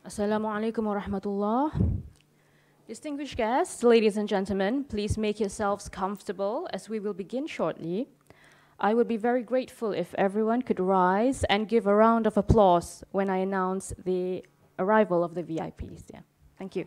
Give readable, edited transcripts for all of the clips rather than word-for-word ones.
Assalamualaikum warahmatullah. Distinguished guests, ladies and gentlemen, please make yourselves comfortable as we will begin shortly. I would be very grateful if everyone could rise and give a round of applause when I announce the arrival of the VIPs. Yeah. Thank you.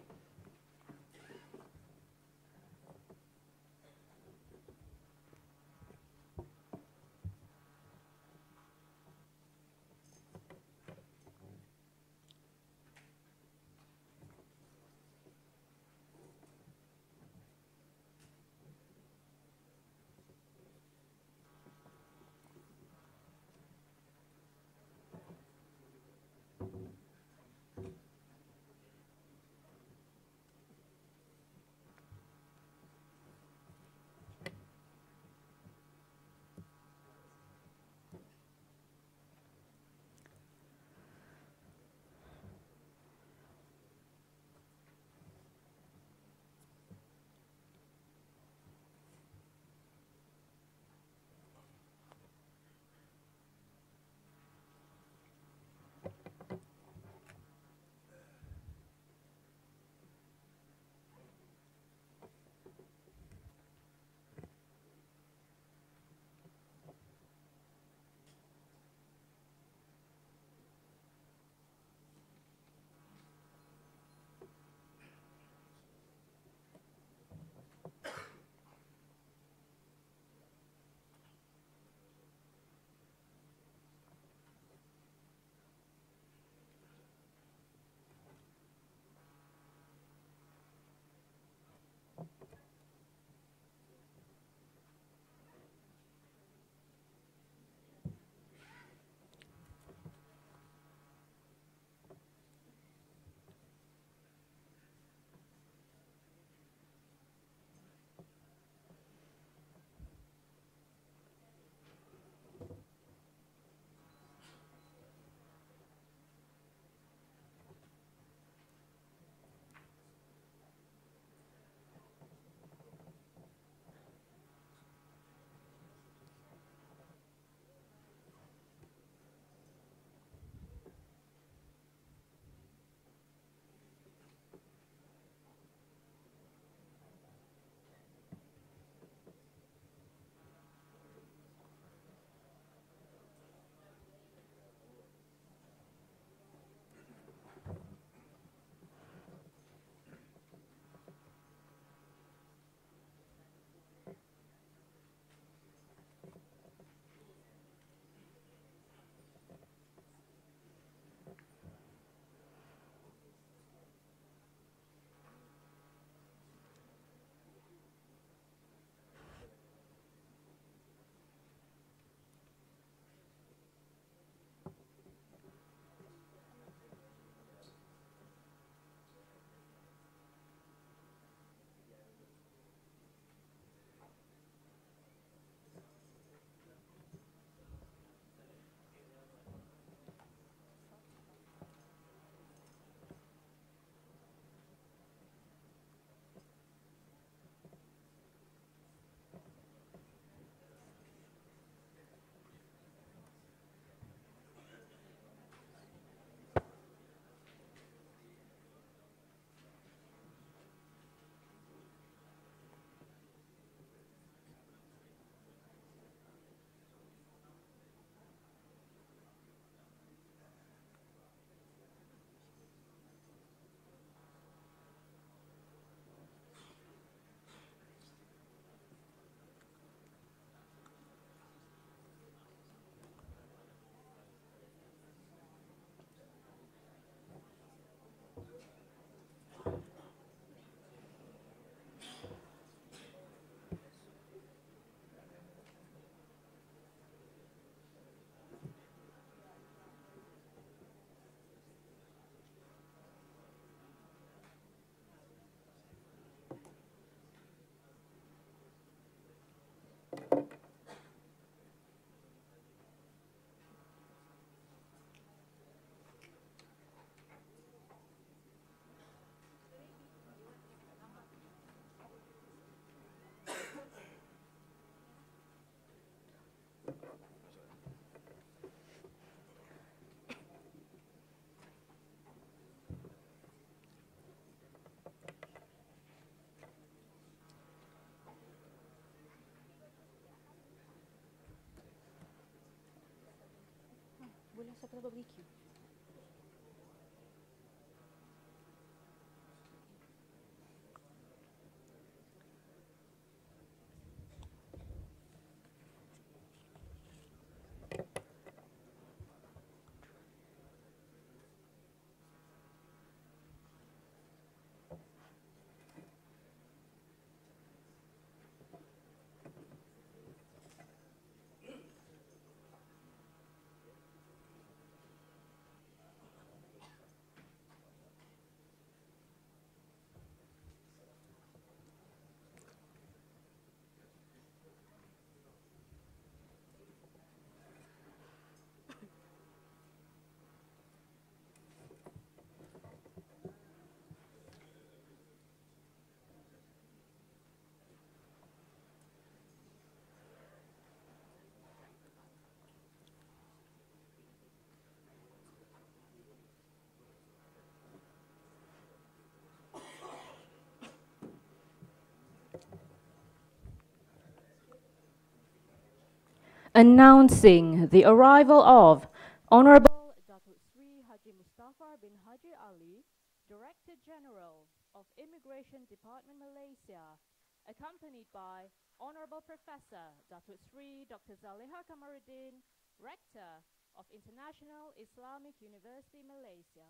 Announcing the arrival of Honorable Dato Sri Haji Mustafar bin Haji Ali, Director General of Immigration Department Malaysia, accompanied by Honorable Professor Dato Sri Dr. Zaleha Kamaruddin, Rector of International Islamic University Malaysia.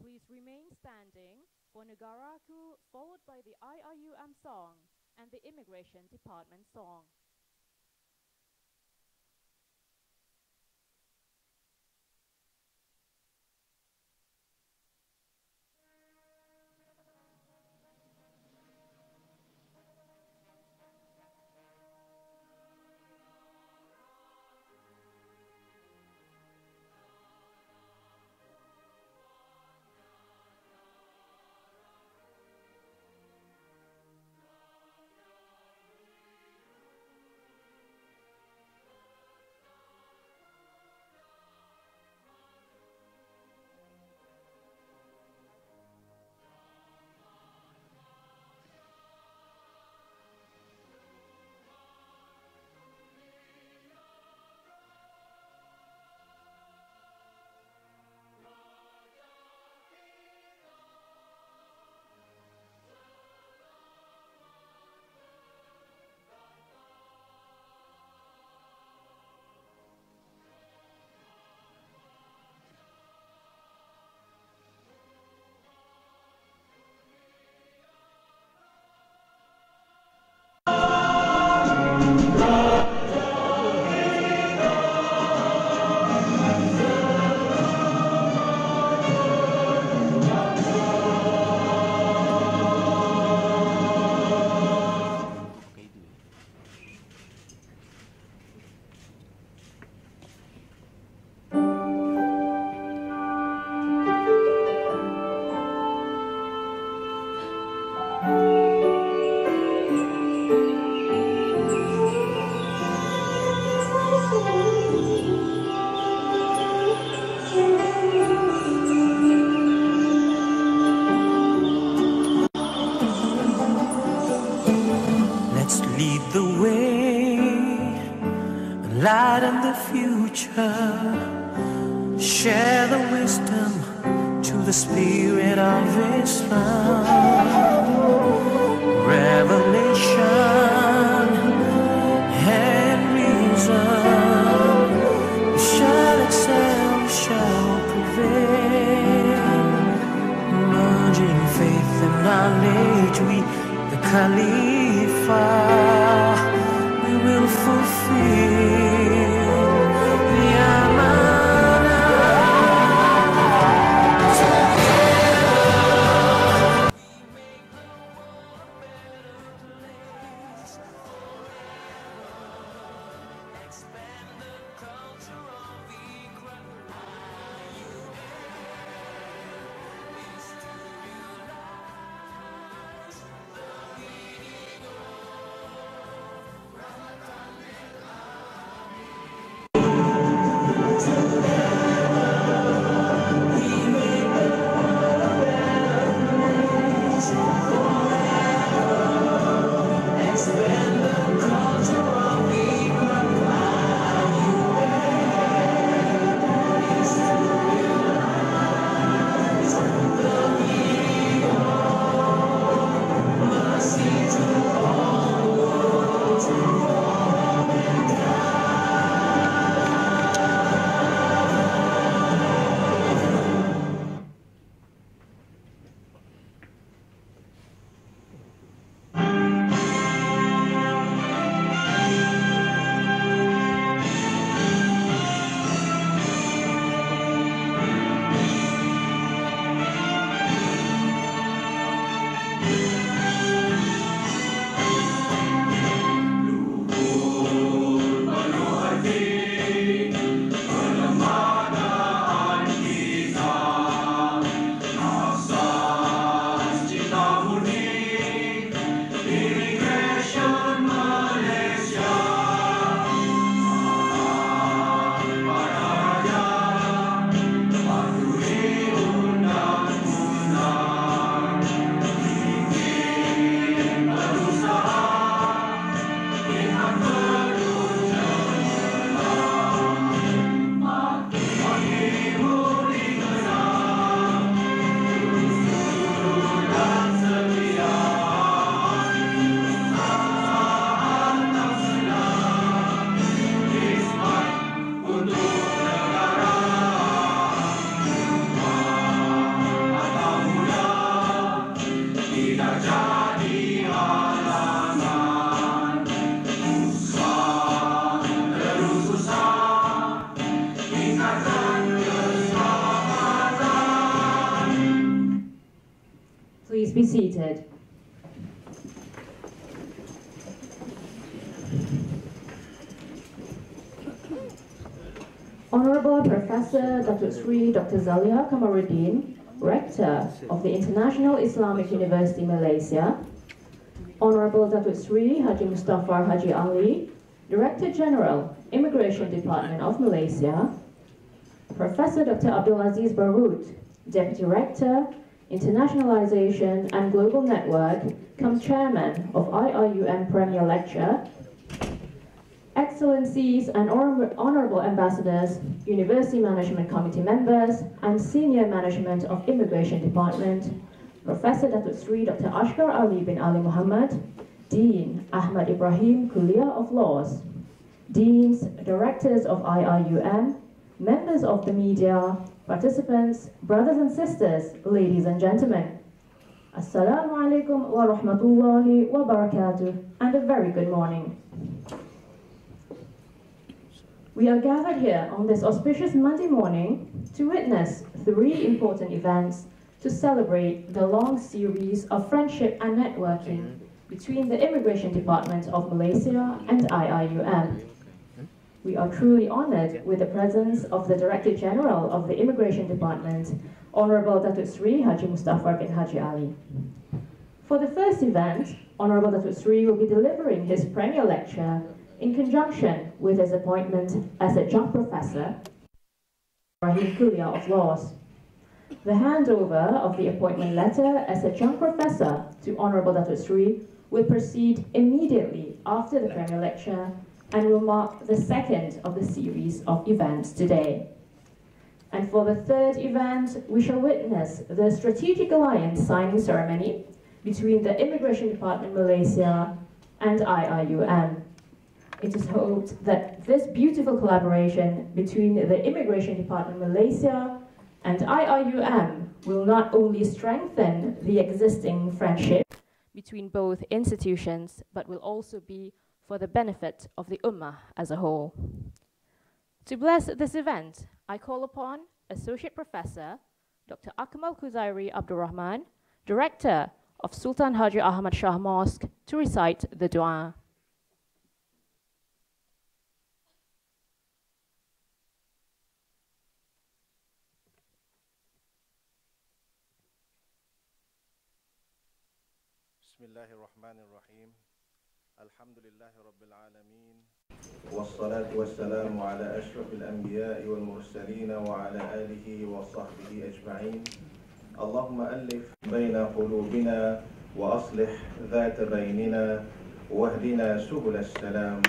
Please remain standing for Negaraku, followed by the Iium song and the Immigration Department song. Lighten the future, share the wisdom to the spirit of Islam. Revelation and reason shall excel, shall prevail. Merging faith and knowledge, we, the Khalifa, we will fulfill the AHMAD. Together we make the world a better place. Expand the culture of Ibrahim is to realize the meaning Please be seated. Honorable Professor Dr. Sri Dr. Zaliha Kamaruddin, Rector of the International Islamic University Malaysia, Honorable Dr. Sri Haji Mustafar Haji Ali, Director General, Immigration Department of Malaysia, Professor Dr. Abdul Aziz Barwood, Deputy Rector, Internationalization and Global Network, cum Chairman of IIUM Premier Lecture, Excellencies and Honorable Ambassadors, University Management Committee members, and Senior Management of Immigration Department, Professor Datuk Sri Dr. Ashkar Ali bin Ali Muhammad, Dean Ahmad Ibrahim Kulliyyyah of Laws, Deans, Directors of IIUM, members of the media, participants, brothers and sisters, ladies and gentlemen. Assalamu alaikum wa rahmatullahi wa barakatuh, and a very good morning. We are gathered here on this auspicious Monday morning to witness 3 important events to celebrate the long series of friendship and networking between the Immigration Department of Malaysia and IIUM. We are truly honored with the presence of the Director General of the Immigration Department, Honorable Datuk Sri Haji Mustafar bin Haji Ali. For the first event, Honorable Datuk Sri will be delivering his premier lecture in conjunction with his appointment as Adjunct Professor, IBRAHIM KULLIYYAH of Laws. The handover of the appointment letter as Adjunct Professor to Honorable Datuk Sri will proceed immediately after the premier lecture and will mark the second of the series of events today. And for the third event, we shall witness the Strategic Alliance signing ceremony between the Immigration Department Malaysia and IIUM. It is hoped that this beautiful collaboration between the Immigration Department Malaysia and IIUM will not only strengthen the existing friendship between both institutions, but will also be for the benefit of the Ummah as a whole. To bless this event, I call upon Associate Professor Dr. Akmal Khuzairi Abdul Rahman, Director of Sultan Haji Ahmad Shah Mosque, to recite the dua. Bismillahirrahmanirrahim. Alhamdulillahi Rabbil Alameen. Wassalatu wassalamu ala ashrafil anbiya'i wal mursalin wa ala alihi wa sahbihi ajma'in. Allahumma alif bayna qulubina wa aslih dhata baynina wahdina subul as-salam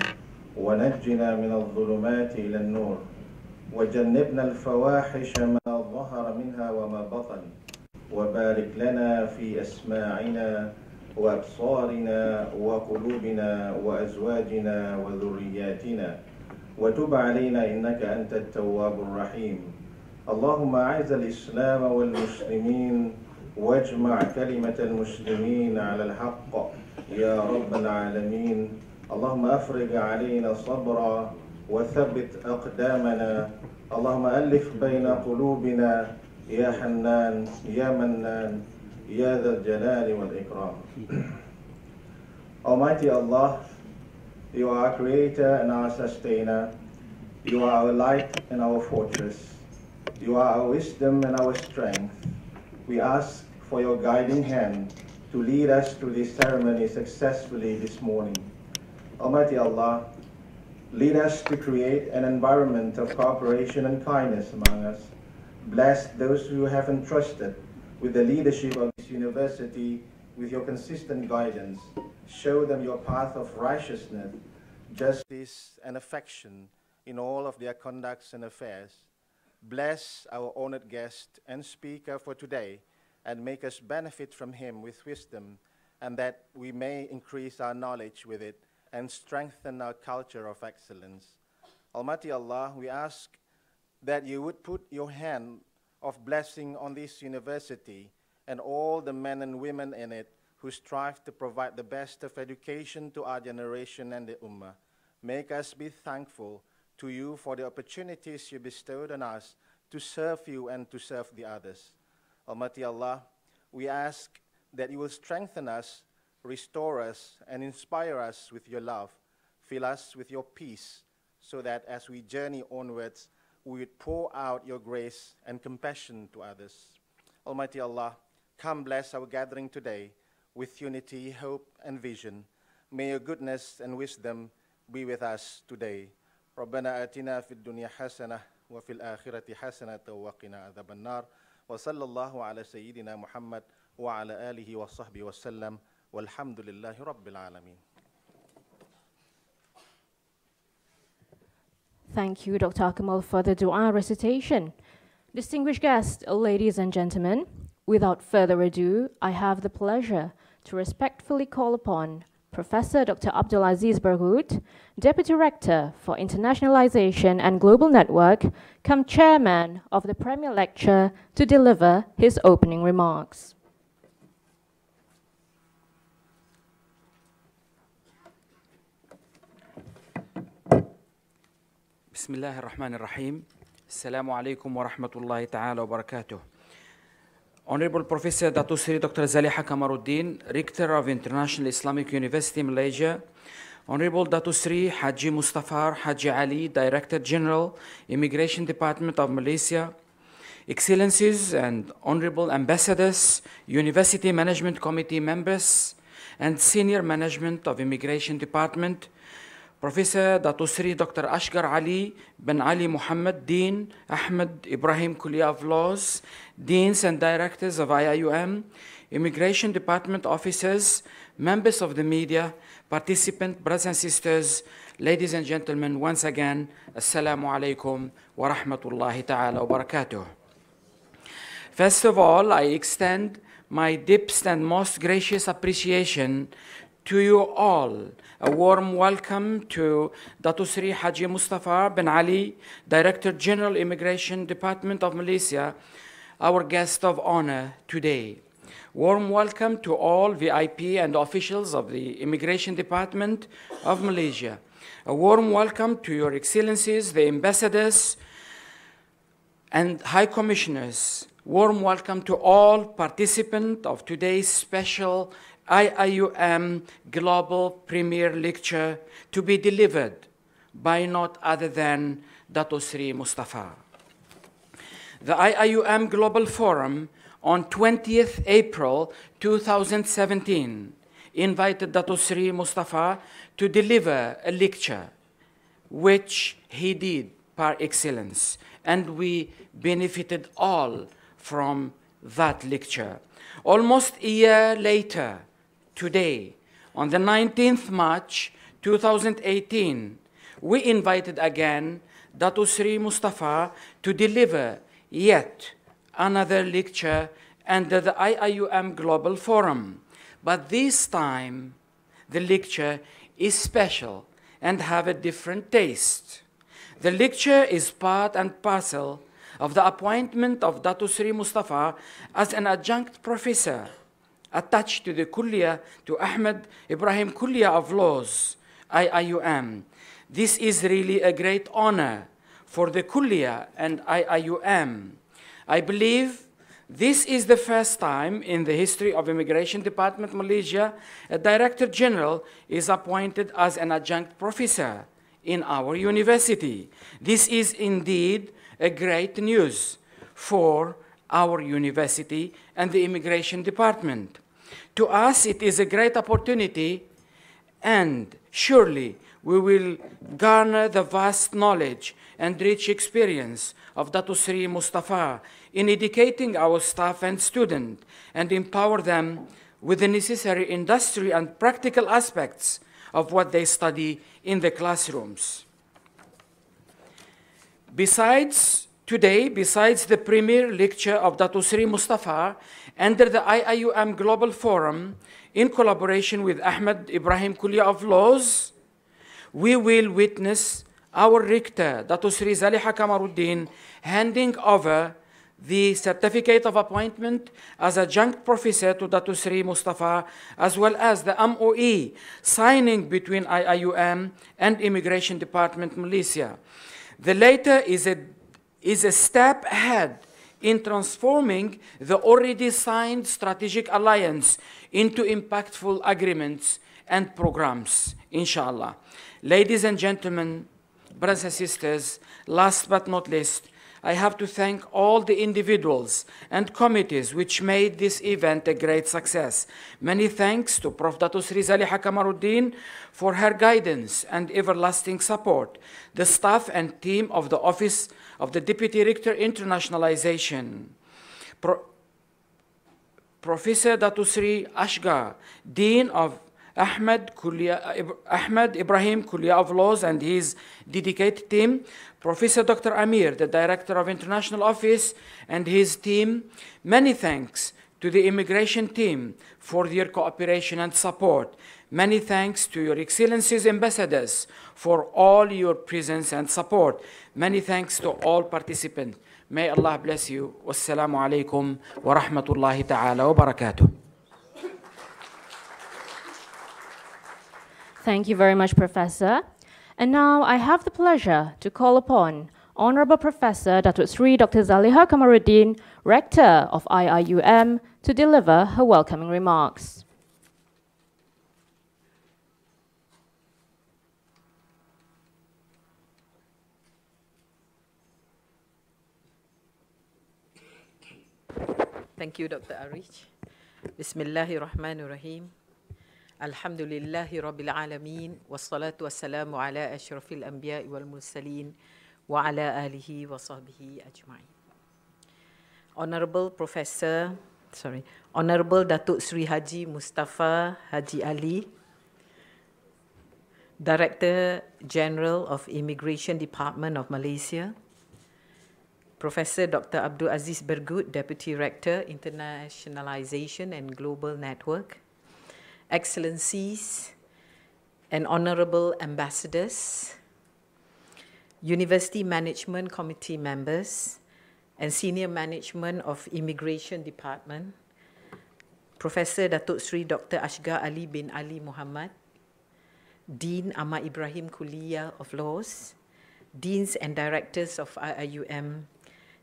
wa najjina min adh-dhulumati ila an-nur wa jannibna al-fawahisha ma dhahara minha wa ma batan wa barik lana fi asma'ina وأبصارنا وقلوبنا وأزواجنا وذرياتنا وتب علينا إنك أنت التواب الرحيم. اللهم أعز الإسلام والمسلمين واجمع كلمة المسلمين على الحق يا رب العالمين. اللهم أفرج علينا صبرا وثبت أقدامنا. اللهم ألف بين قلوبنا يا حنان يا منان Ya Dhal Jalali wal Ikram. Almighty Allah, You are our Creator and our Sustainer. You are our light and our fortress. You are our wisdom and our strength. We ask for Your guiding hand to lead us through this ceremony successfully this morning. Almighty Allah, lead us to create an environment of cooperation and kindness among us. Bless those who have entrusted with the leadership of this university, with Your consistent guidance. Show them Your path of righteousness, justice, and affection in all of their conducts and affairs. Bless our honored guest and speaker for today, and make us benefit from him with wisdom, and that we may increase our knowledge with it and strengthen our culture of excellence. Almighty Allah, we ask that You would put Your hand of blessing on this university and all the men and women in it who strive to provide the best of education to our generation and the Ummah. Make us be thankful to you for the opportunities you bestowed on us to serve you and to serve the others. Almighty Allah, we ask that you will strengthen us, restore us, and inspire us with your love. Fill us with your peace, so that as we journey onwards, we would pour out your grace and compassion to others. Almighty Allah, come bless our gathering today with unity, hope, and vision. May your goodness and wisdom be with us today. ربنا آتنا في الدنيا حسنة وفي الآخرة حسنة وقنا عذاب النار وصلى الله على سيدنا محمد وعلى آله وصحبه وسلم والحمد لله رب العالمين. Thank you, Dr. Akamal, for the dua recitation. Distinguished guests, ladies and gentlemen, without further ado, I have the pleasure to respectfully call upon Professor Dr. Abdulaziz Barhoud, Deputy Rector for Internationalization and Global Network, come Chairman of the Premier Lecture, to deliver his opening remarks. بسم الله الرحمن الرحيم. السلام عليكم ورحمة الله تعالى وبركاته. Honorable Professor Dato Sri Dr. Zaliha Kamaruddin, Rector of International Islamic University, Malaysia. Honorable Dato Sri HAJI MUSTAFAR HAJI Ali, Director General, Immigration Department of Malaysia. Excellencies and Honorable Ambassadors, University Management Committee members, and Senior Management of Immigration Department. Professor Dato Sri Dr. Ashgar Ali bin Ali Muhammad, Dean, AHMAD IBRAHIM KULLIYYAH of Laws, Deans and Directors of Iium, Immigration Department officers, members of the media, participants, brothers and sisters, ladies and gentlemen, once again, Assalamu alaikum wa rahmatullahi ta'ala wa barakatuh. First of all, I extend my deepest and most gracious appreciation to you all. A warm welcome to Dato Sri Haji Mustafar bin Ali, Director General Immigration Department of Malaysia, our guest of honor today. Warm welcome to all VIP and officials of the Immigration Department of Malaysia. A warm welcome to your excellencies, the ambassadors and high commissioners. Warm welcome to all participants of today's special Iium Global Premier Lecture, to be delivered by not other than Dato Sri Mustafar. The Iium Global Forum on 20th April 2017 invited Dato Sri Mustafar to deliver a lecture, which he did par excellence, and we benefited all from that lecture. Almost a year later, today, on the 19th March 2018, we invited again Dato Sri Mustafar to deliver yet another lecture under the Iium Global Forum. But this time, the lecture is special and have a different taste. The lecture is part and parcel of the appointment of Dato Sri Mustafar as an adjunct professor attached to the Kulliyyyah, to AHMAD IBRAHIM KULLIYYAH of Laws, Iium. This is really a great honor for the Kulliyyyah and Iium. I believe this is the first time in the history of Immigration Department Malaysia a Director General is appointed as an adjunct professor in our university. This is indeed a great news for our university and the Immigration Department. To us, it is a great opportunity, and surely we will garner the vast knowledge and rich experience of Dato Sri Mustafar in educating our staff and students and empower them with the necessary industry and practical aspects of what they study in the classrooms. Besides the premier lecture of Dato Sri Mustafar under the Iium Global Forum in collaboration with AHMAD IBRAHIM KULLIYYAH of Laws, we will witness our rector, Dato Sri Zaliha Kamaruddin, handing over the certificate of appointment as adjunct professor to Dato Sri Mustafar, as well as the MOE signing between Iium and Immigration Department Malaysia. The latter is a step ahead in transforming the already signed strategic alliance into impactful agreements and programs, inshallah. Ladies and gentlemen, brothers and sisters, last but not least, I have to thank all the individuals and committees which made this event a great success. Many thanks to Prof. Dato Sri Zaliha Kamaruddin for her guidance and everlasting support, the staff and team of the Office of the Deputy Rector Internationalization, Professor Dato Sri Ashga, Dean of AHMAD IBRAHIM KULLIYYAH of Laws and his dedicated team, Professor Dr. Amir, the Director of International Office and his team. Many thanks to the immigration team for their cooperation and support. Many thanks to Your Excellencies Ambassadors for all your presence and support. Many thanks to all participants. May Allah bless you. Wassalamu alaikum wa rahmatullahi ta'ala wa barakatuh. Thank you very much, Professor. And now I have the pleasure to call upon Honorable Professor Dato Sri Dr. Zaliha Kamaruddin, Rector of Iium, to deliver her welcoming remarks. Thank you, Dr. Arich. Bismillahirrahmanirrahim. Alhamdulillahi Rabbil Alameen. Wassalatu wassalamu ala ashrafil anbiya'i wal mursaleen wa ala alihi wa sahbihi ajma'in. Honorable Datuk Sri Haji Mustafar Haji Ali, Director General of Immigration Department of Malaysia, Professor Dr. Abdul Aziz Bergut, Deputy Rector, Internationalization and Global Network, Excellencies and Honorable Ambassadors, University Management Committee members, and Senior Management of Immigration Department, Professor Datuk Sri Dr. Ashgar Ali bin Ali Muhammad, Dean Ahmad Ibrahim KULLIYYAH of Laws, Deans and Directors of Iium,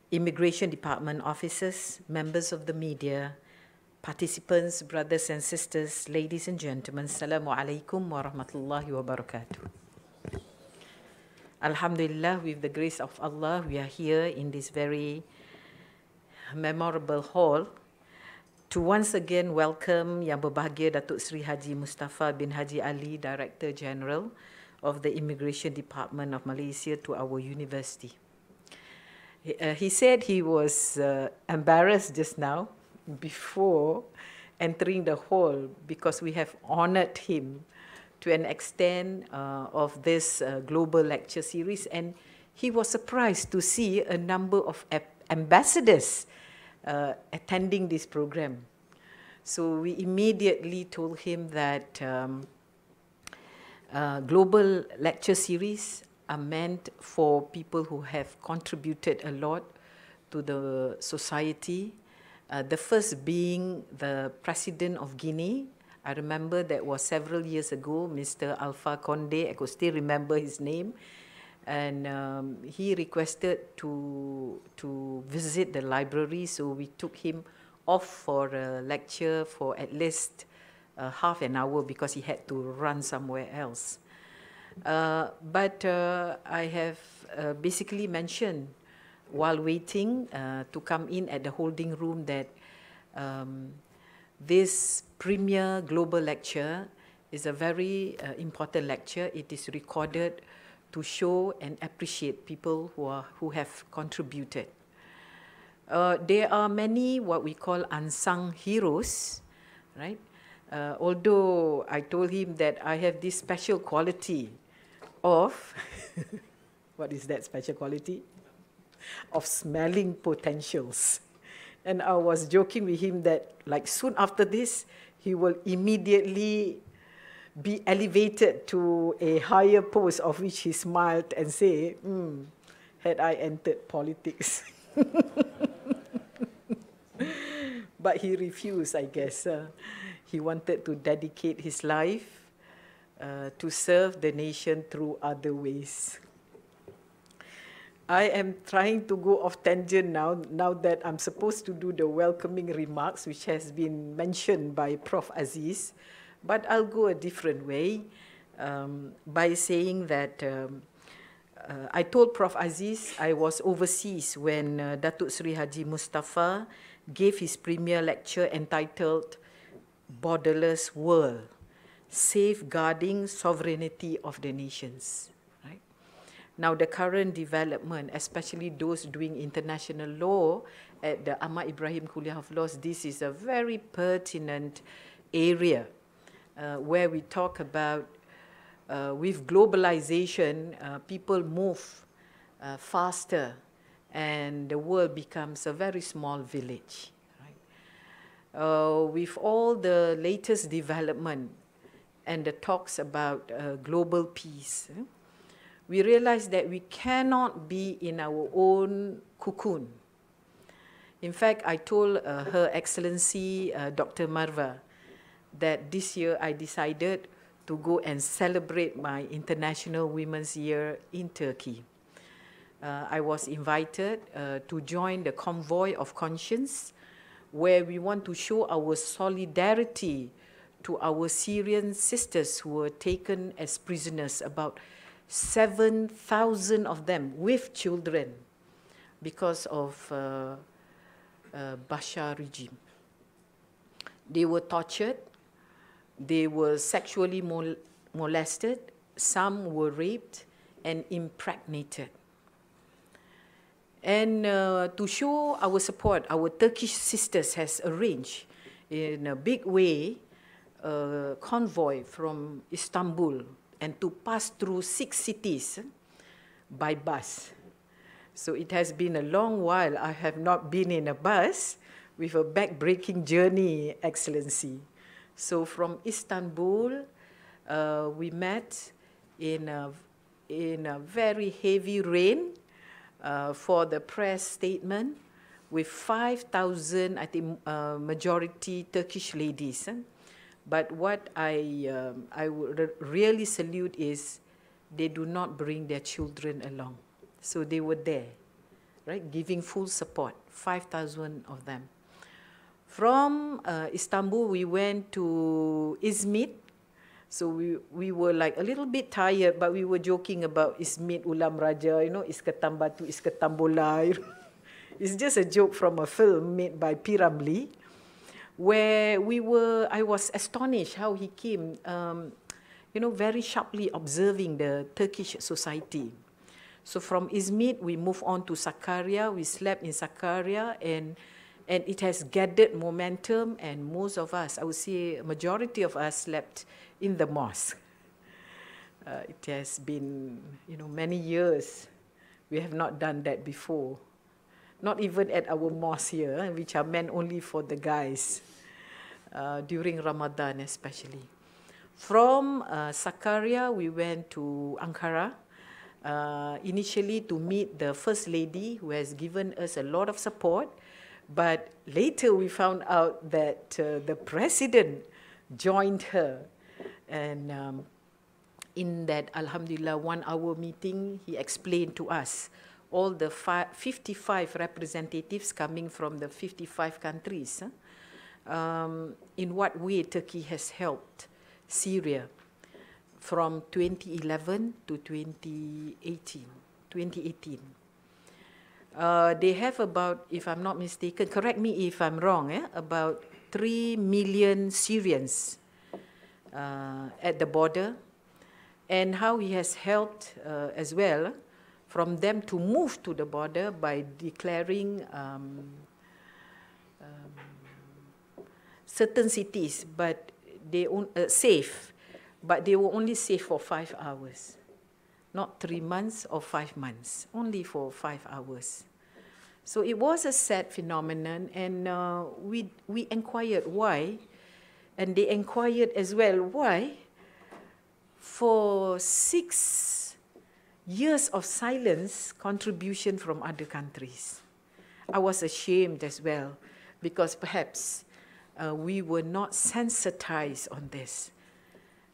Immigration Department officers, members of the media, participants, brothers and sisters, ladies and gentlemen, Assalamu alaikum wa rahmatullahi wa barakatuh. Alhamdulillah, with the grace of Allah, we are here in this very memorable hall to once again welcome Yang Berbahagia Datuk Sri Haji Mustafar bin Haji Ali, Director General of the Immigration Department of Malaysia, to our university. He said he was embarrassed just now before entering the hall because we have honored him to an extent of this global lecture series, and he was surprised to see a number of ambassadors attending this program. So we immediately told him that global lecture series are meant for people who have contributed a lot to the society. The first being the President of Guinea. I remember that was several years ago, Mr. Alpha Condé, I could still remember his name. And he requested to visit the library, so we took him off for a lecture for at least half an hour because he had to run somewhere else. But I have basically mentioned while waiting to come in at the holding room that this premier global lecture is a very important lecture. It is recorded to show and appreciate people who have contributed. There are many what we call unsung heroes, right? Although I told him that I have this special quality of, what is that special quality? Of smelling potentials. And I was joking with him that like soon after this, he will immediately be elevated to a higher post, of which he smiled and said, had I entered politics. But he refused, I guess. He wanted to dedicate his life to serve the nation through other ways. I am trying to go off tangent now that I'm supposed to do the welcoming remarks, which has been mentioned by Prof. Aziz, but I'll go a different way by saying that I told Prof. Aziz I was overseas when Datuk Seri Haji Mustafar gave his premier lecture entitled Borderless World, Safeguarding Sovereignty of the Nations. Right? Now the current development, especially those doing international law at the Ahmad Ibrahim Kulliyyyah of Laws, this is a very pertinent area where we talk about with globalization, people move faster and the world becomes a very small village. Right? With all the latest development and the talks about global peace, we realize that we cannot be in our own cocoon. In fact, I told Her Excellency Dr. Marva that this year I decided to go and celebrate my International Women's Year in Turkey. I was invited to join the Convoy of Conscience, where we want to show our solidarity to our Syrian sisters who were taken as prisoners, about 7,000 of them with children because of Bashar regime. They were tortured, they were sexually molested, some were raped and impregnated. And to show our support, our Turkish sisters has arranged in a big way a convoy from Istanbul and to pass through 6 cities by bus. So it has been a long while I have not been in a bus with a back-breaking journey, Excellency. So from Istanbul, we met in a very heavy rain for the press statement with 5,000, I think, majority Turkish ladies. But what I would really salute is they do not bring their children along. So they were there, right, giving full support, 5,000 of them. From Istanbul, we went to Izmit. So we were like a little bit tired, but we were joking about Izmit Ulam Raja, you know, Iskatan Batu, Iskatan Bola. It's just a joke from a film made by P. Ramlee, where I was astonished how he came, you know, very sharply observing the Turkish society. So from Izmit, we moved on to Sakarya. We slept in Sakarya, and it has gathered momentum, and most of us, I would say a majority of us, slept in the mosque. It has been, you know, many years we have not done that before. Not even at our mosque here, which are meant only for the guys, during Ramadan especially. From Sakarya, we went to Ankara, initially to meet the First Lady, who has given us a lot of support. But later we found out that the President joined her. And in that, alhamdulillah, 1-hour meeting, he explained to us all the 55 representatives coming from the 55 countries, in what way Turkey has helped Syria from 2011 to 2018. They have about, if I'm not mistaken, correct me if I'm wrong, about 3 million Syrians at the border, and how he has helped as well from them to move to the border by declaring certain cities, but they safe, but they were only safe for 5 hours, not 3 months or 5 months, only for 5 hours. So it was a sad phenomenon, and we inquired why, and they inquired as well why. For 6 years of silence, contribution from other countries. I was ashamed as well, because perhaps we were not sensitized on this.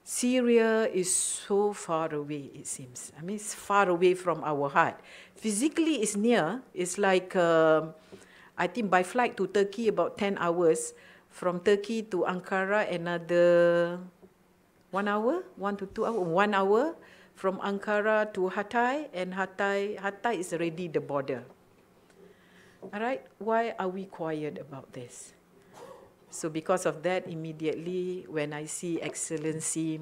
Syria is so far away, it seems. I mean, it's far away from our heart. Physically, it's near. It's like, I think by flight to Turkey, about 10 hours. From Turkey to Ankara, another 1 hour, 1 to 2 hours, 1 hour. From Ankara to Hatay, and Hatay is already the border. All right, why are we quiet about this? So because of that, immediately when I see Excellency,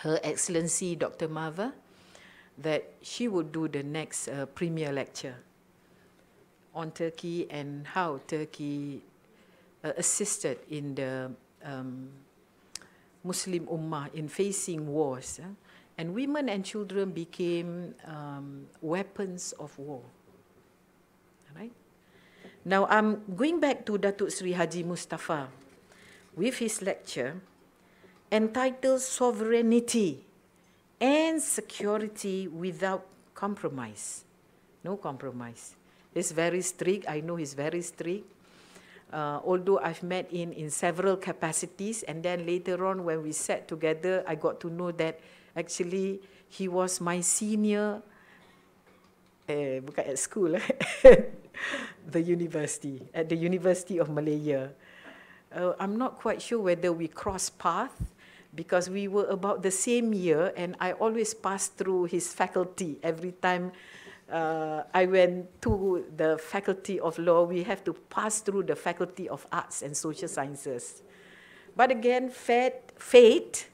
Her Excellency Dr. Mava, that she would do the next premier lecture on Turkey and how Turkey assisted in the Muslim Ummah in facing wars. And women and children became weapons of war. All right? Now, I'm going back to Datuk Sri Haji Mustafar with his lecture entitled Sovereignty and Security Without Compromise. No compromise. He's very strict. I know he's very strict. Although I've met him in several capacities, and then later on when we sat together, I got to know that actually he was my senior, bukan at school, the university, at the University of Malaya. I'm not quite sure whether we crossed paths because we were about the same year, and I always passed through his faculty. Every time I went to the Faculty of Law, we have to pass through the Faculty of Arts and Social Sciences. But again, fate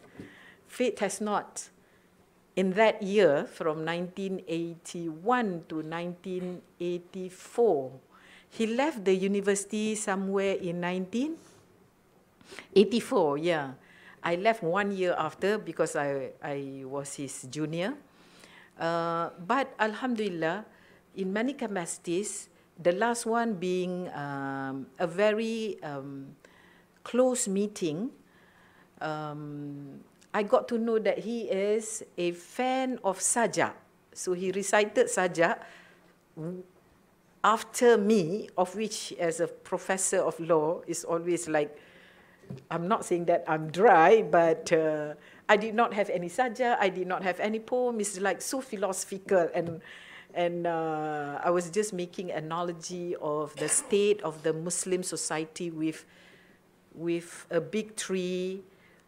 has not. In that year, from 1981 to 1984, he left the university somewhere in 1984, yeah. I left 1 year after because I was his junior. But Alhamdulillah, in many capacities, the last one being a very close meeting, I got to know that he is a fan of Sajak. So he recited Sajak after me, of which as a professor of law is always like, I'm not saying that I'm dry, but I did not have any Sajak, I did not have any poem. It's like so philosophical, and I was just making analogy of the state of the Muslim society with a big tree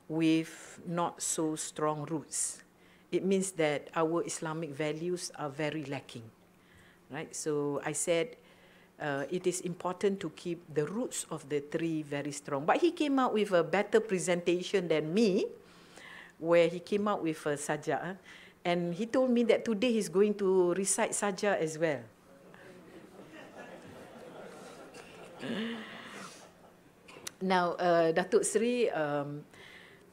with not so strong roots. It means that our Islamic values are very lacking, right? So I said it is important to keep the roots of the tree very strong. But he came out with a better presentation than me, where he came out with a Sajak, and he told me that today he's going to recite Sajak as well. Now, Datuk Sri,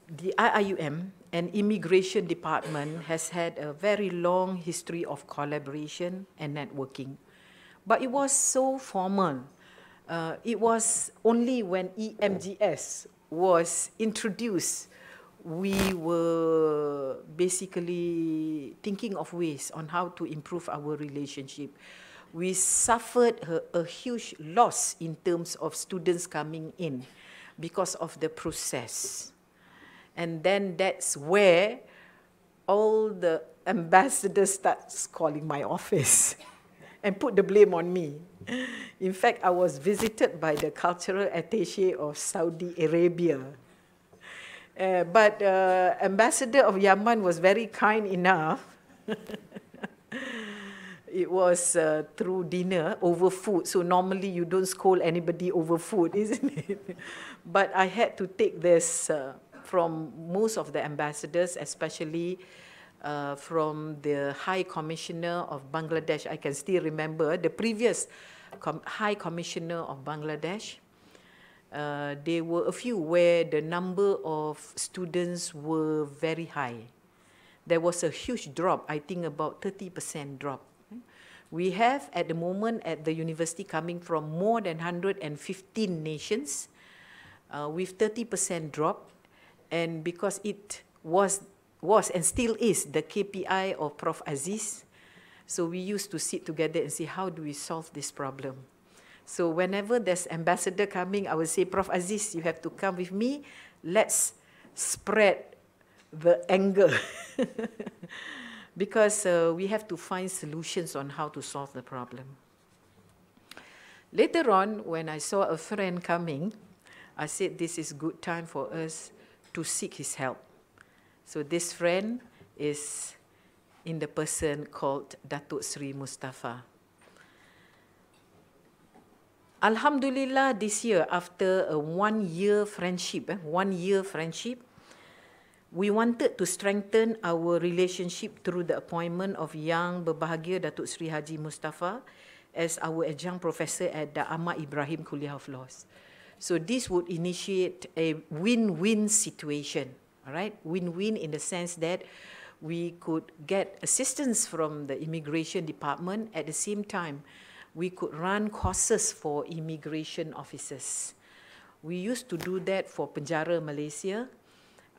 the Iium and Immigration Department has had a very long history of collaboration and networking. But it was so formal. It was only when EMGS was introduced, we were basically thinking of ways on how to improve our relationship. We suffered a huge loss in terms of students coming in because of the process. And then that's where all the ambassadors starts calling my office and put the blame on me. In fact, I was visited by the cultural attaché of Saudi Arabia. But ambassador of Yemen was very kind enough. It was through dinner over food. So normally you don't scold anybody over food, isn't it? But I had to take this from most of the ambassadors, especially from the High Commissioner of Bangladesh. I can still remember the previous High Commissioner of Bangladesh. There were a few where the number of students were very high. There was a huge drop, I think about 30% drop. We have at the moment at the university coming from more than 115 nations with 30% drop. And because it was and still is the KPI of Prof. Aziz, so we used to sit together and see how do we solve this problem. So whenever there's ambassador coming, I would say, Prof. Aziz, you have to come with me. Let's spread the anger because we have to find solutions on how to solve the problem. Later on, when I saw a friend coming, I said this is good time for us to seek his help. So this friend is in the person called Datuk Sri Mustafar. Alhamdulillah, this year, after a 1 year friendship, we wanted to strengthen our relationship through the appointment of Yang Berbahagia Datuk Sri Haji Mustafar as our adjunct professor at the AHMAD IBRAHIM Kulliyyyah of Laws. So this would initiate a win-win situation, all right? Win-win in the sense that we could get assistance from the immigration department. At the same time, we could run courses for immigration officers. We used to do that for Penjara Malaysia,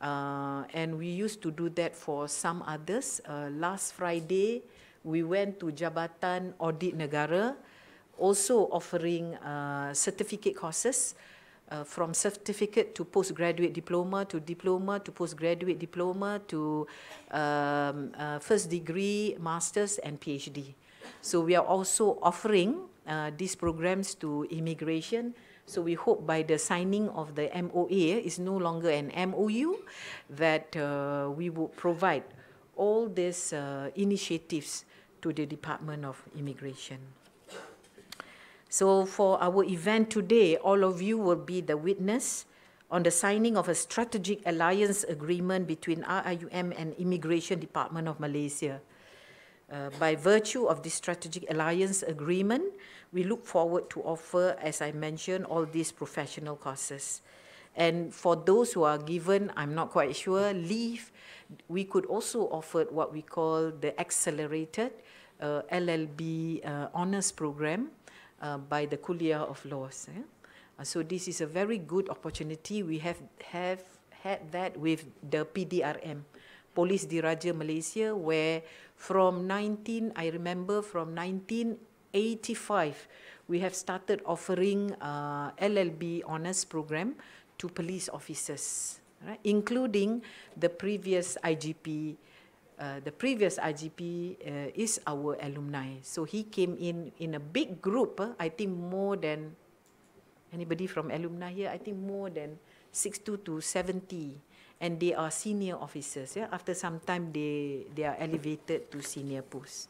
and we used to do that for some others. Last Friday, we went to Jabatan Audit Negara, also offering certificate courses, from certificate to postgraduate diploma to postgraduate diploma to first degree, masters and PhD. So we are also offering these programs to immigration. So we hope by the signing of the MOA, is no longer an MOU, that we will provide all these initiatives to the Department of Immigration. So for our event today, all of you will be the witness on the signing of a strategic alliance agreement between Iium and Immigration Department of Malaysia. By virtue of this strategic alliance agreement, we look forward to offer, as I mentioned, all these professional courses. And for those who are given, I'm not quite sure, leave, we could also offer what we call the accelerated LLB honors program by the Kulliyyyah of Laws. So this is a very good opportunity. We have had that with the PDRM, Polis Diraja Malaysia, where from 1985, we have started offering LLB honors program to police officers, right? Including the previous IGP. The previous IGP is our alumni. So he came in a big group, I think more than, anybody from alumni here? I think more than 60 to 70. And they are senior officers. Yeah? After some time, they are elevated to senior posts.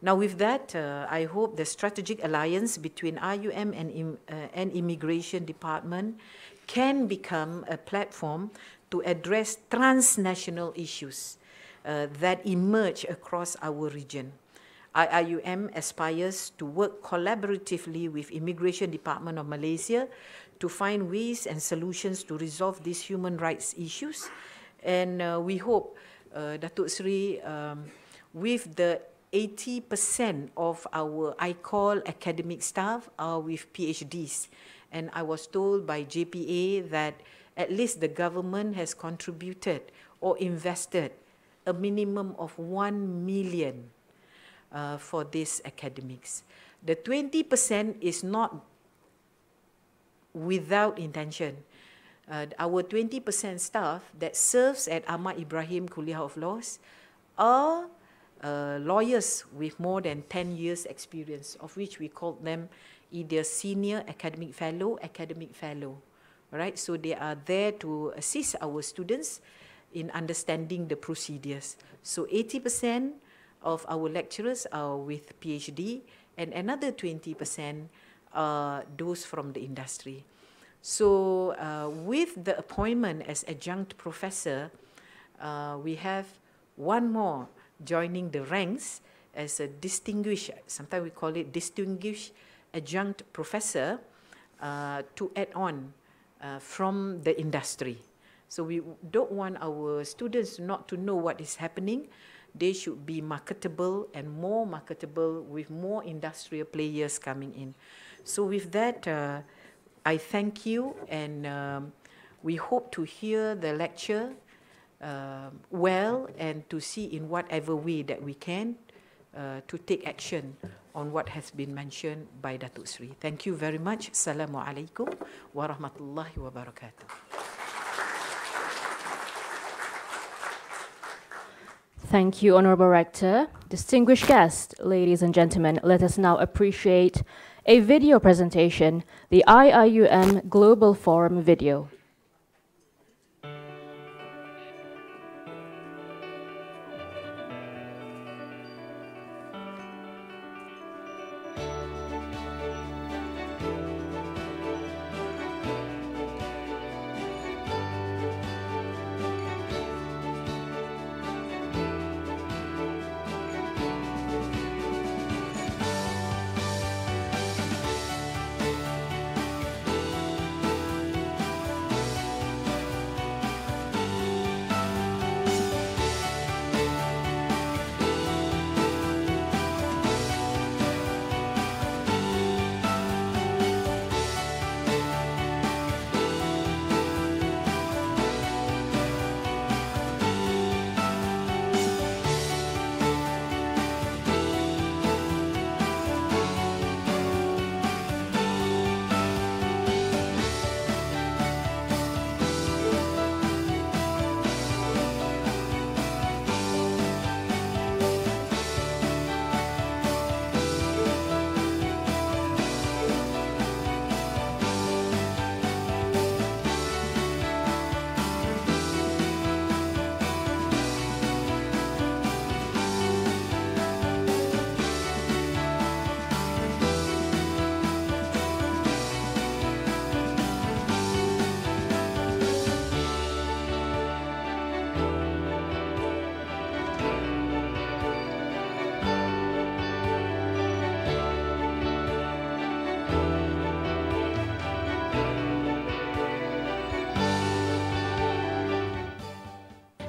Now with that, I hope the strategic alliance between Iium and Immigration Department can become a platform to address transnational issues that emerge across our region. Iium aspires to work collaboratively with Immigration Department of Malaysia to find ways and solutions to resolve these human rights issues. And we hope, Datuk Sri, with the 80% of our ICOL academic staff are with PhDs. And I was told by JPA that at least the government has contributed or invested a minimum of 1 million for these academics. The 20% is not without intention. Our 20% staff that serves at AHMAD IBRAHIM Kulliyyyah of Laws are lawyers with more than 10 years experience, of which we call them either senior academic fellow, right? So they are there to assist our students in understanding the procedures. So 80% of our lecturers are with PhD, and another 20% are those from the industry. So with the appointment as adjunct professor, we have one more joining the ranks as a distinguished, sometimes we call it distinguished adjunct professor, to add on from the industry. So we don't want our students not to know what is happening. They should be marketable and more marketable with more industrial players coming in. So with that, I thank you, and we hope to hear the lecture well, and to see in whatever way that we can to take action on what has been mentioned by Datuk Sri. Thank you very much. Assalamualaikum warahmatullahi wabarakatuh. Thank you, Honorable Rector. Distinguished guests, ladies and gentlemen, let us now appreciate a video presentation, the IIUM Global Forum video.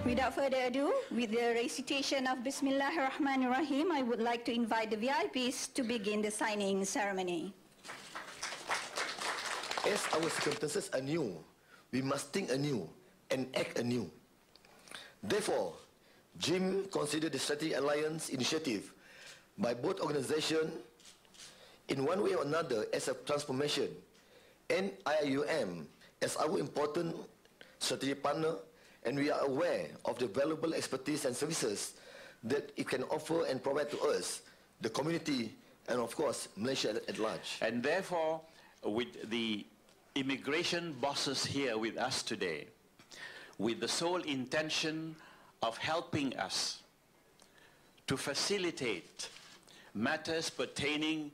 Without further ado, with the recitation of Bismillahirrahmanirrahim, I would like to invite the VIPs to begin the signing ceremony. As our circumstances are new, we must think anew and act anew. Therefore, Jim considered the Strategic Alliance initiative by both organizations in one way or another as a transformation, and IIUM as our important strategic partner, and we are aware of the valuable expertise and services that it can offer and provide to us, the community, and of course, Malaysia at large. And therefore, with the immigration bosses here with us today, with the sole intention of helping us to facilitate matters pertaining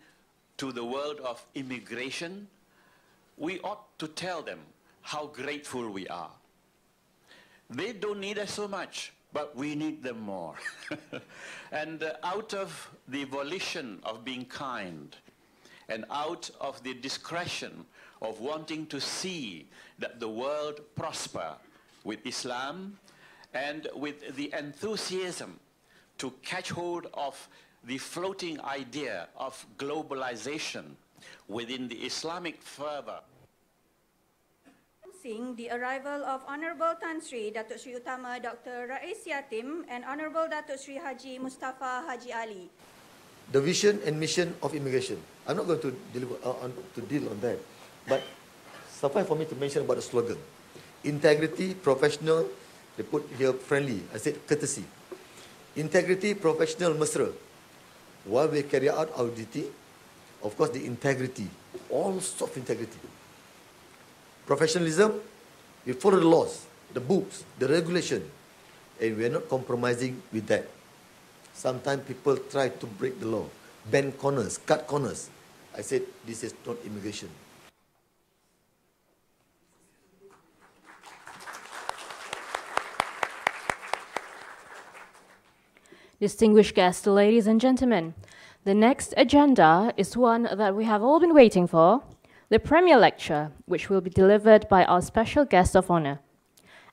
to the world of immigration, we ought to tell them how grateful we are. They don't need us so much, but we need them more. And out of the volition of being kind, and out of the discretion of wanting to see that the world prosper with Islam, and with the enthusiasm to catch hold of the floating idea of globalization within the Islamic fervor. The arrival of Honorable Tan Sri Datuk Sri Utama Dr. Rais Yatim and Honorable Datuk Sri Haji Mustafa Haji Ali. The vision and mission of immigration. I'm not going to deal on that, but suffice for me to mention about the slogan. Integrity, professional, they put here friendly, I said courtesy. Integrity, professional, mesra. While we carry out our duty, of course the integrity, all sorts of integrity. Professionalism, we follow the laws, the books, the regulation, and we are not compromising with that. Sometimes people try to break the law, bend corners, cut corners. I said, this is not immigration. Distinguished guests, ladies and gentlemen, the next agenda is one that we have all been waiting for, the premier lecture, which will be delivered by our special guest of honor.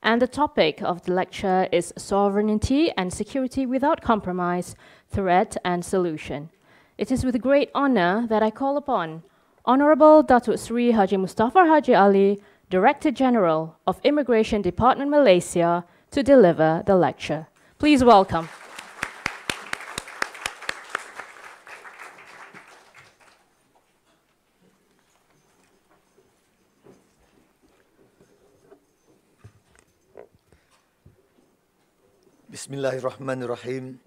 And the topic of the lecture is Sovereignty and Security Without Compromise, Threat and Solution. It is with great honor that I call upon Honorable Datuk Sri Haji Mustafa Haji Ali, Director General of Immigration Department Malaysia, to deliver the lecture. Please welcome. Bismillahirrahmanirrahim.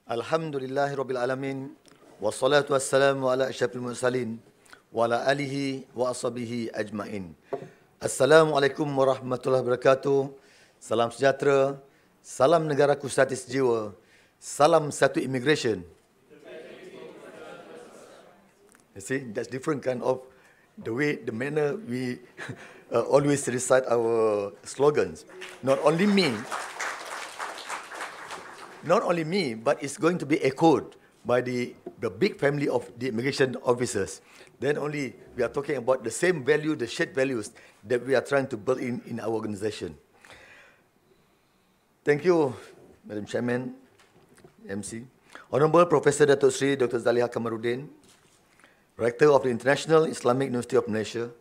Alhamdulillahi Rabbil Alamin. Wassalatu wassalamu ala asyrafil mursalin wa ala alihi wa ashabihi ajma'in. Assalamualaikum warahmatullahi wabarakatuh. Salam sejahtera. Salam negaraku satu jiwa. Salam satu immigration. You see, that's different kind of the way, the manner we always recite our slogans. Not only me, but it's going to be echoed by the big family of the immigration officers. Then only we are talking about the same value, the shared values that we are trying to build in our organization. Thank you, Madam Chairman, MC. Honorable Professor Dato Sri Dr. Zaliha Kamaruddin, Rector of the International Islamic University of Malaysia,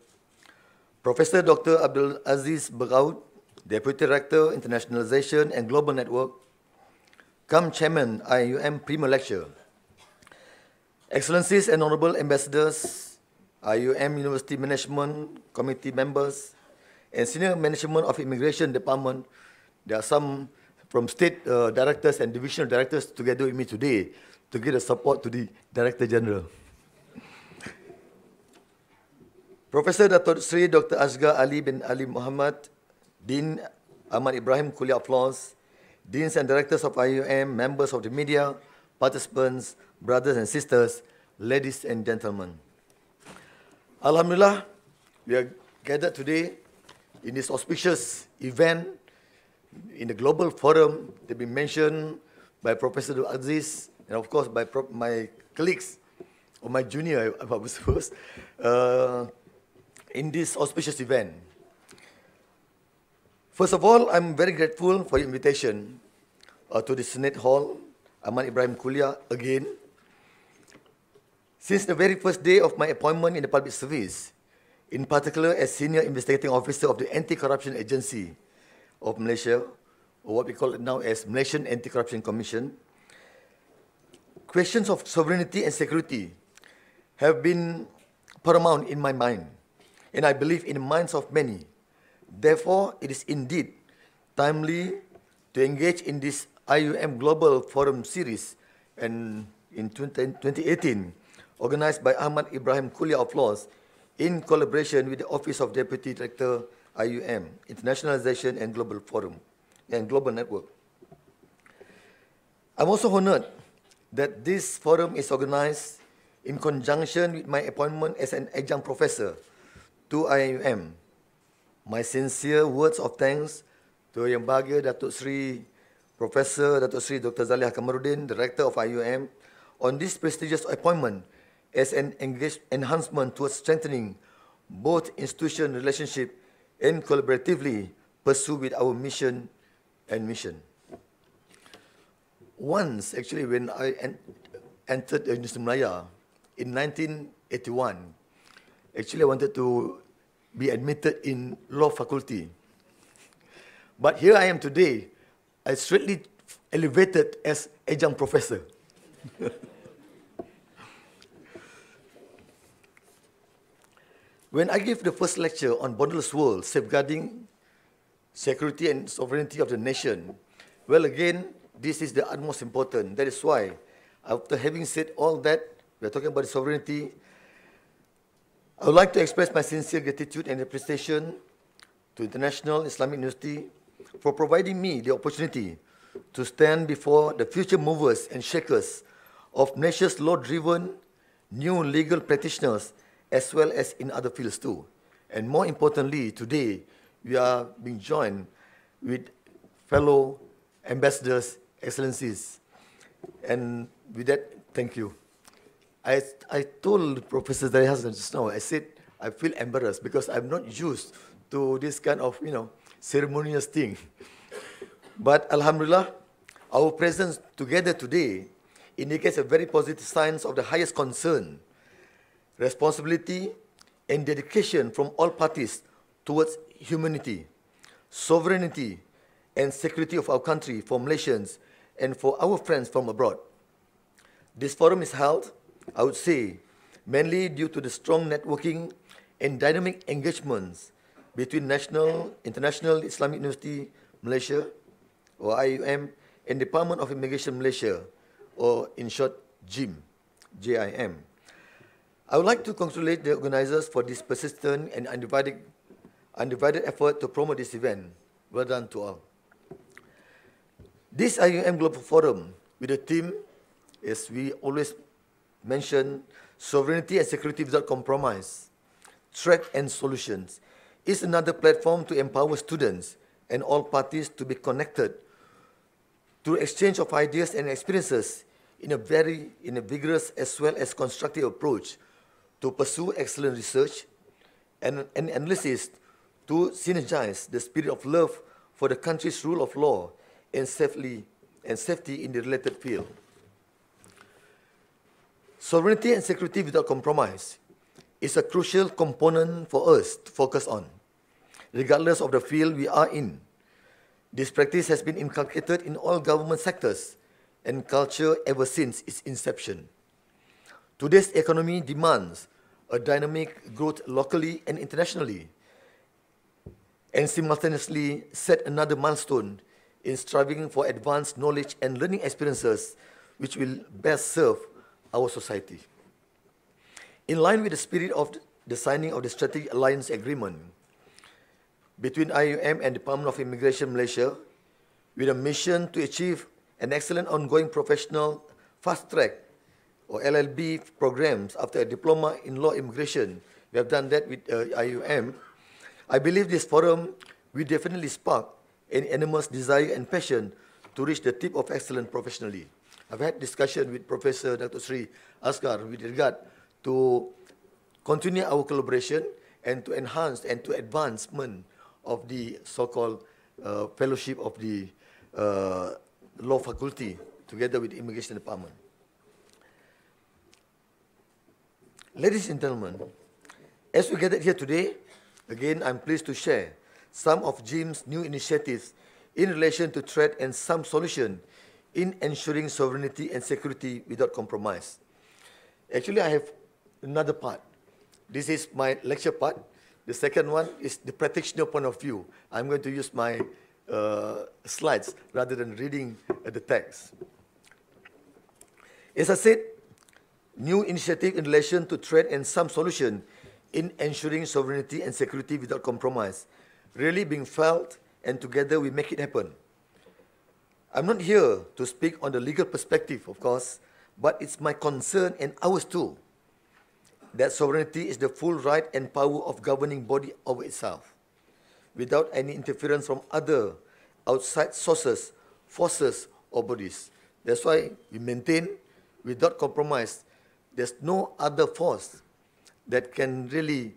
Professor Dr. Abdul Aziz Bagaud, Deputy Rector, Internationalization and Global Network, Come Chairman, Iium Premier Lecture, Excellencies and Honorable Ambassadors, Iium University Management Committee members, and Senior Management of Immigration Department. There are some from State Directors and Divisional Directors together with me today to give the support to the Director General. Professor Dato Sri Dr. Asghar Ali bin Ali Muhammad, Dean Ahmad Ibrahim Kulliyyyah of Laws, Deans and Directors of Iium, members of the media, participants, brothers and sisters, ladies and gentlemen. Alhamdulillah, we are gathered today in this auspicious event in the global forum that been mentioned by Professor Abdul Aziz and of course by my colleagues, or my junior, I suppose, in this auspicious event. First of all, I'm very grateful for your invitation to the Senate Hall, Ahmad Ibrahim Kulliyyyah, again. Since the very first day of my appointment in the public service, in particular as Senior Investigating Officer of the Anti-Corruption Agency of Malaysia, or what we call it now as Malaysian Anti-Corruption Commission, questions of sovereignty and security have been paramount in my mind, and I believe in the minds of many. Therefore, it is indeed timely to engage in this Iium Global Forum series and in 2018, organized by Ahmad Ibrahim Kulliyyyah of Laws in collaboration with the Office of Deputy Director Iium, Internationalization and Global Forum and Global Network. I'm also honored that this forum is organized in conjunction with my appointment as an adjunct professor to Iium. My sincere words of thanks to Yang Bahagia Datuk Sri Professor Datuk Sri Dr. Zaliha Kamaruddin, Director of Iium, on this prestigious appointment as an enhancement towards strengthening both institution relationship and collaboratively pursue with our mission and mission. Once, actually, when I entered the University of Malaya in 1981, actually I wanted to be admitted in law faculty. But here I am today, I straightly elevated as adjunct professor. When I gave the first lecture on borderless world, safeguarding security and sovereignty of the nation, well, again, this is the utmost important. That is why, after having said all that, we're talking about sovereignty, I would like to express my sincere gratitude and appreciation to International Islamic University for providing me the opportunity to stand before the future movers and shakers of Malaysia's law-driven new legal practitioners, as well as in other fields too. And more importantly, today, we are being joined with fellow ambassadors, excellencies. And with that, thank you. I told Professor Zaliha just now, I said, I feel embarrassed because I'm not used to this kind of, ceremonious thing. But Alhamdulillah, our presence together today indicates a very positive signs of the highest concern, responsibility, and dedication from all parties towards humanity, sovereignty, and security of our country for Malaysians and for our friends from abroad. This forum is held, I would say, mainly due to the strong networking and dynamic engagements between International Islamic University, Malaysia, or Iium, and Department of Immigration Malaysia, or in short, JIM, JIM. I would like to congratulate the organizers for this persistent and undivided effort to promote this event. Well done to all. This Iium Global Forum, with the theme, as we always mention, sovereignty and security without compromise, threat and solutions, is another platform to empower students and all parties to be connected through exchange of ideas and experiences in a vigorous as well as constructive approach to pursue excellent research and analysis to synergize the spirit of love for the country's rule of law and safety in the related field. Sovereignty and security without compromise is a crucial component for us to focus on, regardless of the field we are in. This practice has been inculcated in all government sectors and culture ever since its inception. Today's economy demands a dynamic growth locally and internationally, and simultaneously set another milestone in striving for advanced knowledge and learning experiences which will best serve our society. In line with the spirit of the signing of the Strategic Alliance Agreement between Iium and Department of Immigration Malaysia, with a mission to achieve an excellent ongoing professional fast-track or LLB programs after a diploma in law immigration, we have done that with Iium. I believe this forum will definitely spark an enormous desire and passion to reach the tip of excellence professionally. I've had discussion with Professor Dr. Sri Asghar with regard to continue our collaboration and to enhance and to advancement of the so-called fellowship of the law faculty together with the immigration department. Ladies and gentlemen, as we gathered here today, again, I'm pleased to share some of JIM's new initiatives in relation to threat and some solution in ensuring sovereignty and security without compromise. Actually, I have another part. This is my lecture part. The second one is the practitioner point of view. I'm going to use my slides rather than reading the text. As I said, new initiative in relation to threat and some solution in ensuring sovereignty and security without compromise, really being felt, and together we make it happen. I'm not here to speak on the legal perspective, of course, but it's my concern and ours too, that sovereignty is the full right and power of governing body over itself, without any interference from other outside sources, forces, or bodies. That's why we maintain, without compromise, there's no other force that can really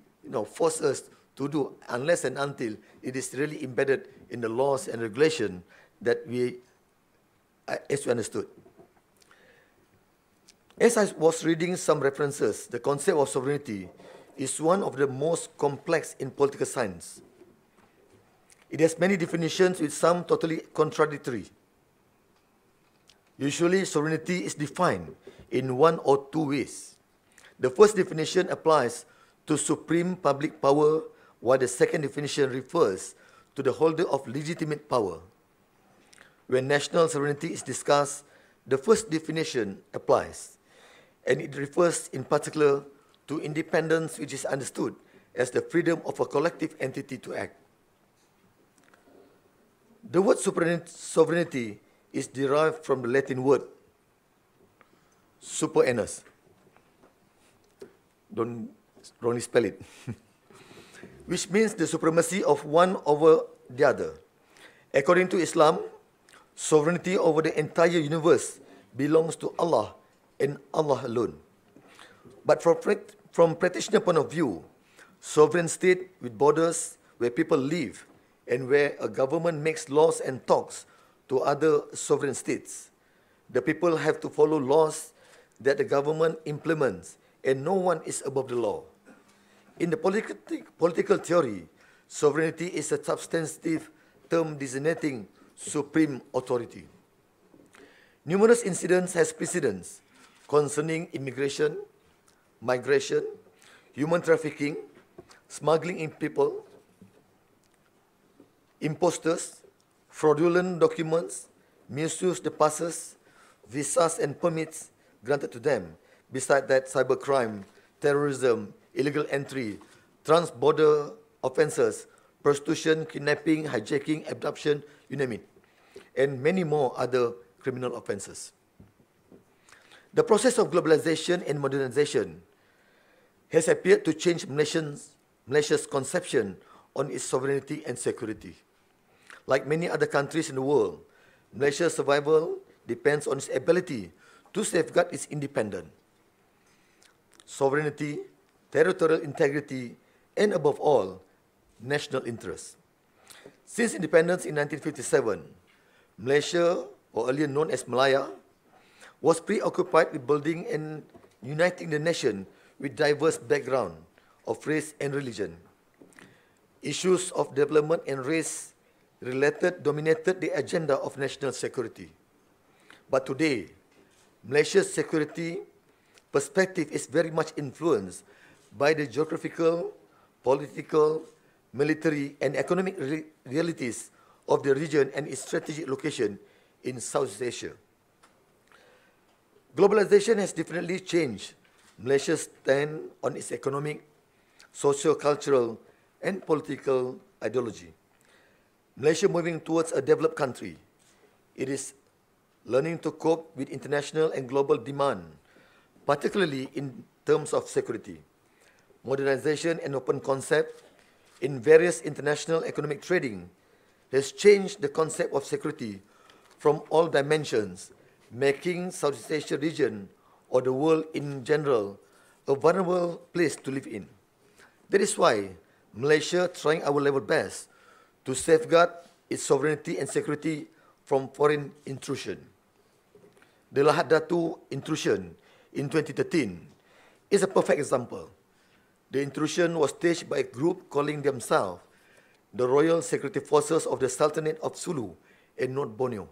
force us to do unless and until it is really embedded in the laws and regulation that we, as we understood. As I was reading some references, the concept of sovereignty is one of the most complex in political science. It has many definitions with some totally contradictory. Usually, sovereignty is defined in one or two ways. The first definition applies to supreme public power, while the second definition refers to the holder of legitimate power. When national sovereignty is discussed, the first definition applies, and it refers in particular to independence, which is understood as the freedom of a collective entity to act. The word sovereignty is derived from the Latin word superannus. Don't wrongly spell it. Which means the supremacy of one over the other. According to Islam, sovereignty over the entire universe belongs to Allah and Allah alone. But from practitioner point of view, sovereign state with borders where people live and where a government makes laws and talks to other sovereign states. The people have to follow laws that the government implements, and no one is above the law. In the political theory, sovereignty is a substantive term designating supreme authority. Numerous incidents has precedence concerning immigration, migration, human trafficking, smuggling in people, imposters, fraudulent documents, misuse the passes, visas and permits granted to them. Besides that, cybercrime, terrorism, illegal entry, trans-border offences, prostitution, kidnapping, hijacking, abduction, you name it, and many more other criminal offences. The process of globalization and modernization has appeared to change Malaysia's conception on its sovereignty and security. Like many other countries in the world, Malaysia's survival depends on its ability to safeguard its independence, sovereignty, territorial integrity, and above all, national interest. Since independence in 1957, Malaysia, or earlier known as Malaya, was preoccupied with building and uniting the nation with diverse background of race and religion. Issues of development and race-related dominated the agenda of national security. But today, Malaysia's security perspective is very much influenced by the geographical, political, military, and economic realities of the region and its strategic location in Southeast Asia. Globalization has definitely changed Malaysia's stand on its economic, socio-cultural, and political ideology. Malaysia moving towards a developed country. It is learning to cope with international and global demand, particularly in terms of security. Modernization and open concept in various international economic trading has changed the concept of security from all dimensions, making Southeast Asia region or the world in general a vulnerable place to live in. That is why Malaysia trying our level best to safeguard its sovereignty and security from foreign intrusion. The Lahad Datu intrusion in 2013 is a perfect example. The intrusion was staged by a group calling themselves the Royal Security Forces of the Sultanate of Sulu in North Borneo,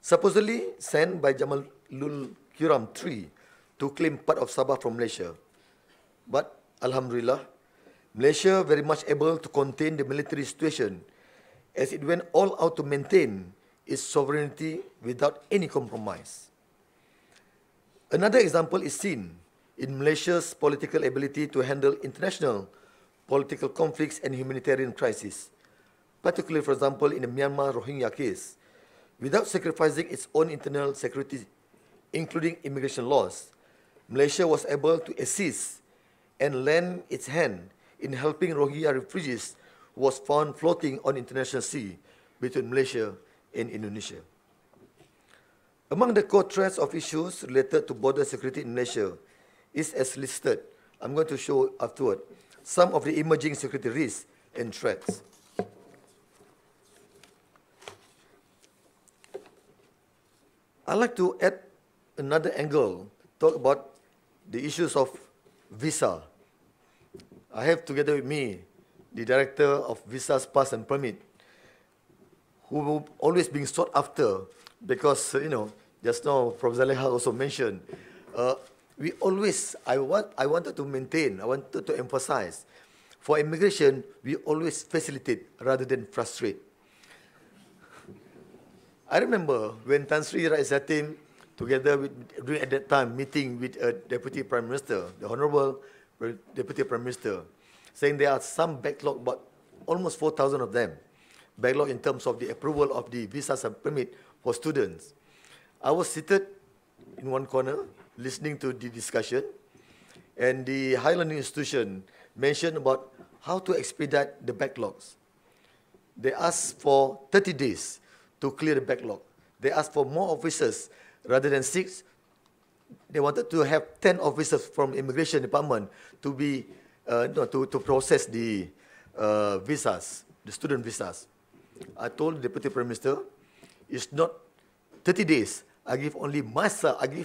supposedly sent by Jamalul Kiram III to claim part of Sabah from Malaysia. But Alhamdulillah, Malaysia very much able to contain the military situation as it went all out to maintain its sovereignty without any compromise. Another example is seen in Malaysia's political ability to handle international political conflicts and humanitarian crises, particularly, for example, in the Myanmar Rohingya case, without sacrificing its own internal security, including immigration laws. Malaysia was able to assist and lend its hand in helping Rohingya refugees who was found floating on international sea between Malaysia and Indonesia. Among the core threats of issues related to border security in Malaysia is as listed. I'm going to show afterward some of the emerging security risks and threats. I'd like to add another angle, talk about the issues of visa. I have together with me the director of visas, pass and permit, who always being sought after because, just now Prof. Zaleha also mentioned, we always, I wanted to maintain, I wanted to emphasize, for immigration, we always facilitate rather than frustrate. I remember when Tan Sri Raisyatin, together with, during at that time, meeting with a Deputy Prime Minister, the Honorable Deputy Prime Minister, saying there are some backlog, but almost 4,000 of them, backlog in terms of the approval of the visas and permit for students. I was seated in one corner, listening to the discussion, and the higher learning institution mentioned about how to expedite the backlogs. They asked for 30 days to clear the backlog. They asked for more officers rather than 6. They wanted to have 10 officers from immigration department to be to process the visas, the student visas. I told the Deputy Prime Minister, it's not 30 days. I give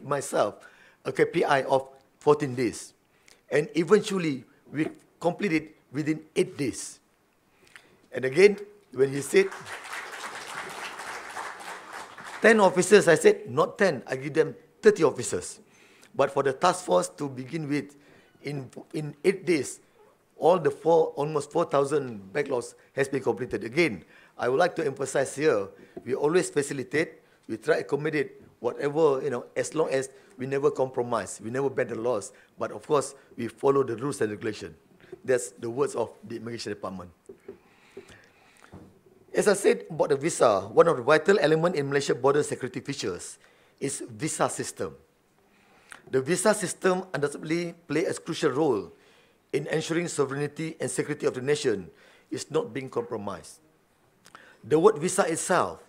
myself a KPI of 14 days. And eventually, we complete it within 8 days. And again, when he said 10 officers, I said, not 10, I give them 30 officers. But for the task force to begin with, in 8 days, all the almost 4,000 backlogs has been completed. Again, I would like to emphasize here, we always facilitate, we try to accommodate whatever, as long as we never compromise, we never bend the laws, but of course, we follow the rules and regulation. That's the words of the Immigration Department. As I said about the visa, one of the vital elements in Malaysia border security features is visa system. The visa system undoubtedly plays a crucial role in ensuring sovereignty and security of the nation is not being compromised. The word visa itself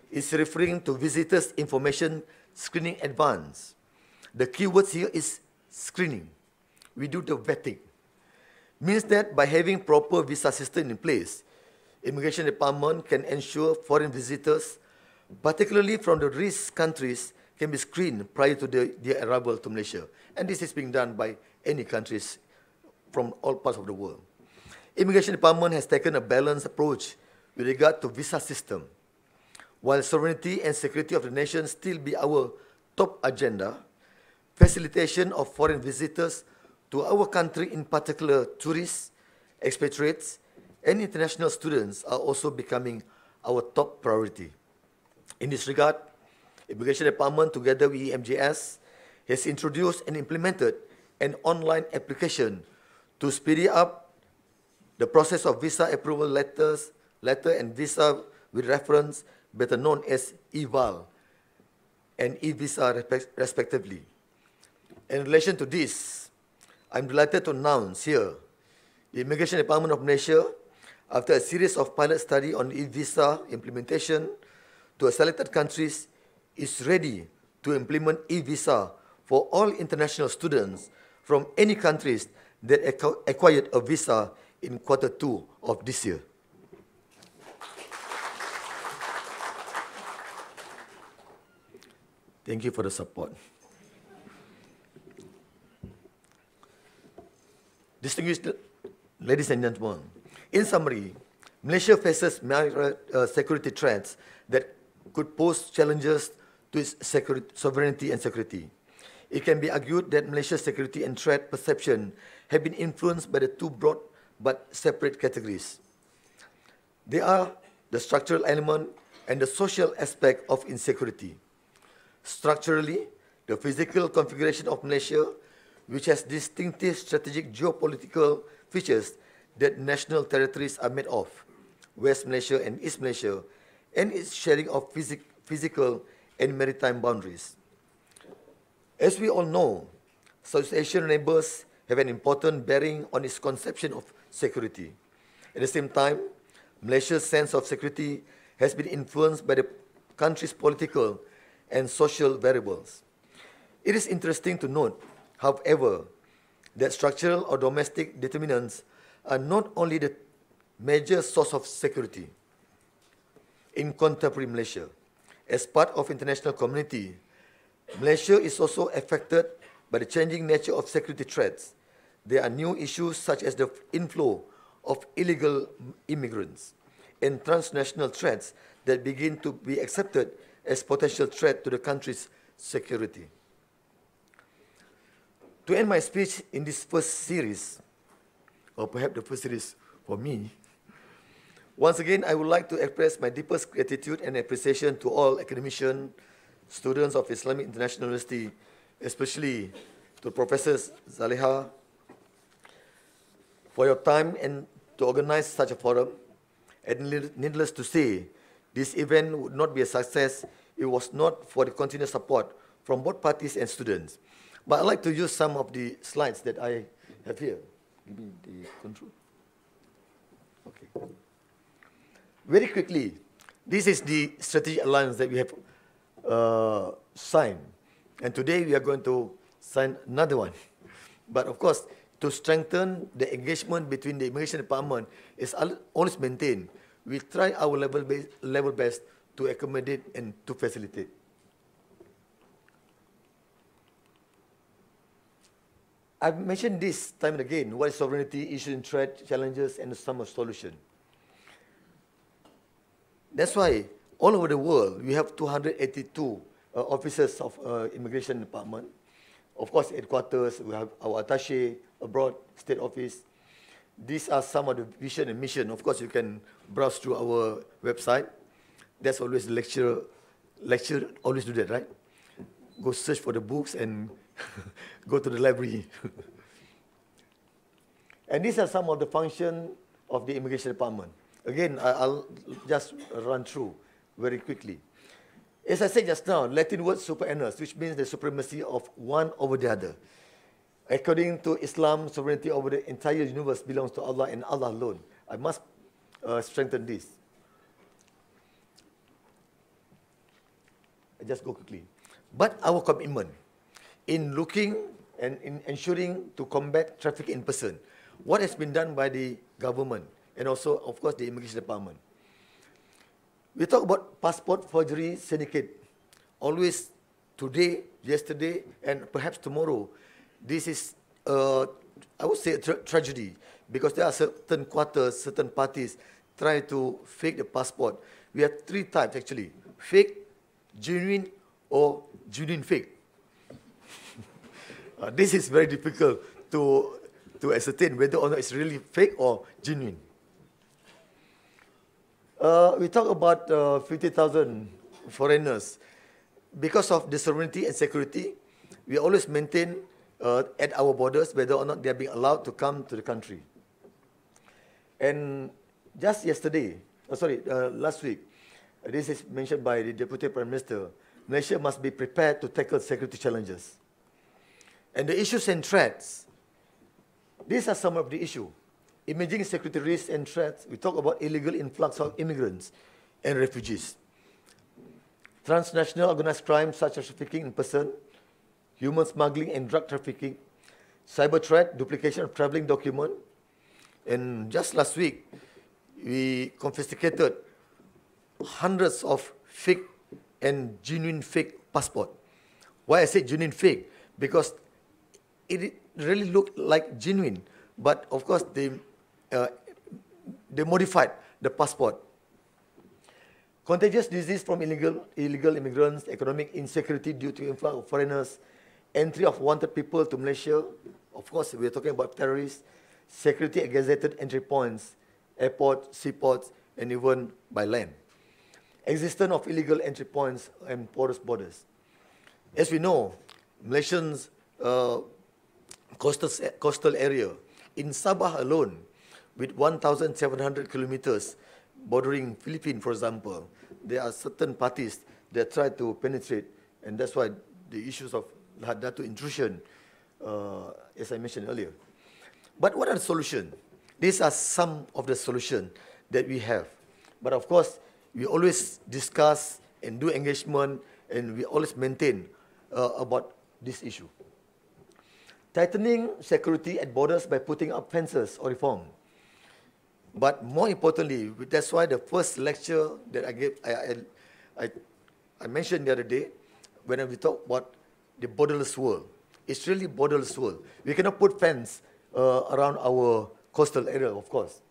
is referring to visitors' information screening advance. The key word here is screening. We do the vetting. Means that by having proper visa system in place, Immigration Department can ensure foreign visitors, particularly from the risk countries, can be screened prior to their arrival to Malaysia. And this is being done by any countries from all parts of the world. Immigration Department has taken a balanced approach with regard to visa system. While sovereignty and security of the nation still be our top agenda, facilitation of foreign visitors to our country, in particular tourists, expatriates, and international students are also becoming our top priority. In this regard, Immigration Department, together with EMJS, has introduced and implemented an online application to speed up the process of visa approval letter and visa with reference, better known as eVal and e-visa respectively. In relation to this, I'm delighted to announce here the Immigration Department of Malaysia, after a series of pilot study on e-visa implementation to a selected countries, is ready to implement e-visa for all international students from any countries that acquired a visa in Q2 of this year. Thank you for the support. Distinguished ladies and gentlemen, in summary, Malaysia faces myriad security threats that could pose challenges to its sovereignty and security. It can be argued that Malaysia's security and threat perception have been influenced by the two broad but separate categories. They are the structural element and the social aspect of insecurity. Structurally, the physical configuration of Malaysia, which has distinctive strategic geopolitical features that national territories are made of, West Malaysia and East Malaysia, and its sharing of physical and maritime boundaries. As we all know, South Asian neighbors have an important bearing on its conception of security. At the same time, Malaysia's sense of security has been influenced by the country's political and social variables. It is interesting to note, however, that structural or domestic determinants are not only the major source of security in contemporary Malaysia. As part of international community, Malaysia is also affected by the changing nature of security threats. There are new issues such as the inflow of illegal immigrants and transnational threats that begin to be accepted as potential threat to the country's security. To end my speech in this first series, or perhaps the first series for me, once again, I would like to express my deepest gratitude and appreciation to all academicians, students of Islamic International University, especially to Professor Zaliha, for your time and to organize such a forum. And needless to say, this event would not be a success if it was not for the continuous support from both parties and students. But I'd like to use some of the slides that I have here. Give me the control. Okay. Very quickly, this is the strategic alliance that we have signed. And today we are going to sign another one. But of course, to strengthen the engagement between the Immigration Department is always maintained. We try our level best to accommodate and to facilitate. I've mentioned this time and again, what is sovereignty, issues and threat, challenges, and some solution. That's why all over the world, we have 282 officers of Immigration Department. Of course, headquarters, we have our attaché abroad, state office. These are some of the vision and mission. Of course, you can browse through our website. That's always lecture, always do that, right? Go search for the books and go to the library. And these are some of the functions of the Immigration Department. Again, I'll just run through very quickly. As I said just now, Latin word superanos, which means the supremacy of one over the other. According to Islam, sovereignty over the entire universe belongs to Allah and Allah alone. I must strengthen this. I just go quickly. But our commitment in looking and in ensuring to combat trafficking in person, what has been done by the government and also, of course, the Immigration Department. We talk about passport forgery syndicate. Always today, yesterday, and perhaps tomorrow, this is, I would say, a tragedy because there are certain quarters, certain parties try to fake the passport. We have three types actually: fake, genuine, or genuine fake. This is very difficult to ascertain whether or not it's really fake or genuine. We talk about 50,000 foreigners. Because of the sovereignty and security, we always maintain at our borders whether or not they are being allowed to come to the country. And just yesterday, last week, this is mentioned by the Deputy Prime Minister, Malaysia must be prepared to tackle security challenges. And the issues and threats, these are some of the issues. Emerging security risks and threats, we talk about illegal influx of immigrants and refugees. Transnational organized crime such as trafficking in person, human smuggling and drug trafficking, cyber threat, duplication of traveling document. And just last week, we confiscated hundreds of fake and genuine fake passport. Why I say genuine fake? Because it really looked like genuine, but of course they modified the passport. Contagious disease from illegal immigrants, economic insecurity due to influx of foreigners, entry of wanted people to Malaysia. Of course, we are talking about terrorists, security at gazetted entry points, airports, seaports, and even by land. Existence of illegal entry points and porous borders. As we know, Malaysians' coastal area, in Sabah alone, with 1,700 kilometers bordering Philippines, for example, there are certain parties that try to penetrate, and that's why the issues of DATO intrusion, as I mentioned earlier. But what are the solutions? These are some of the solutions that we have. But of course, we always discuss and do engagement, and we always maintain about this issue. Tightening security at borders by putting up fences or reform. But more importantly, that's why the first lecture that I gave, I mentioned the other day, when we talk about the borderless world. It's really borderless world. We cannot put fence around our coastal area, of course.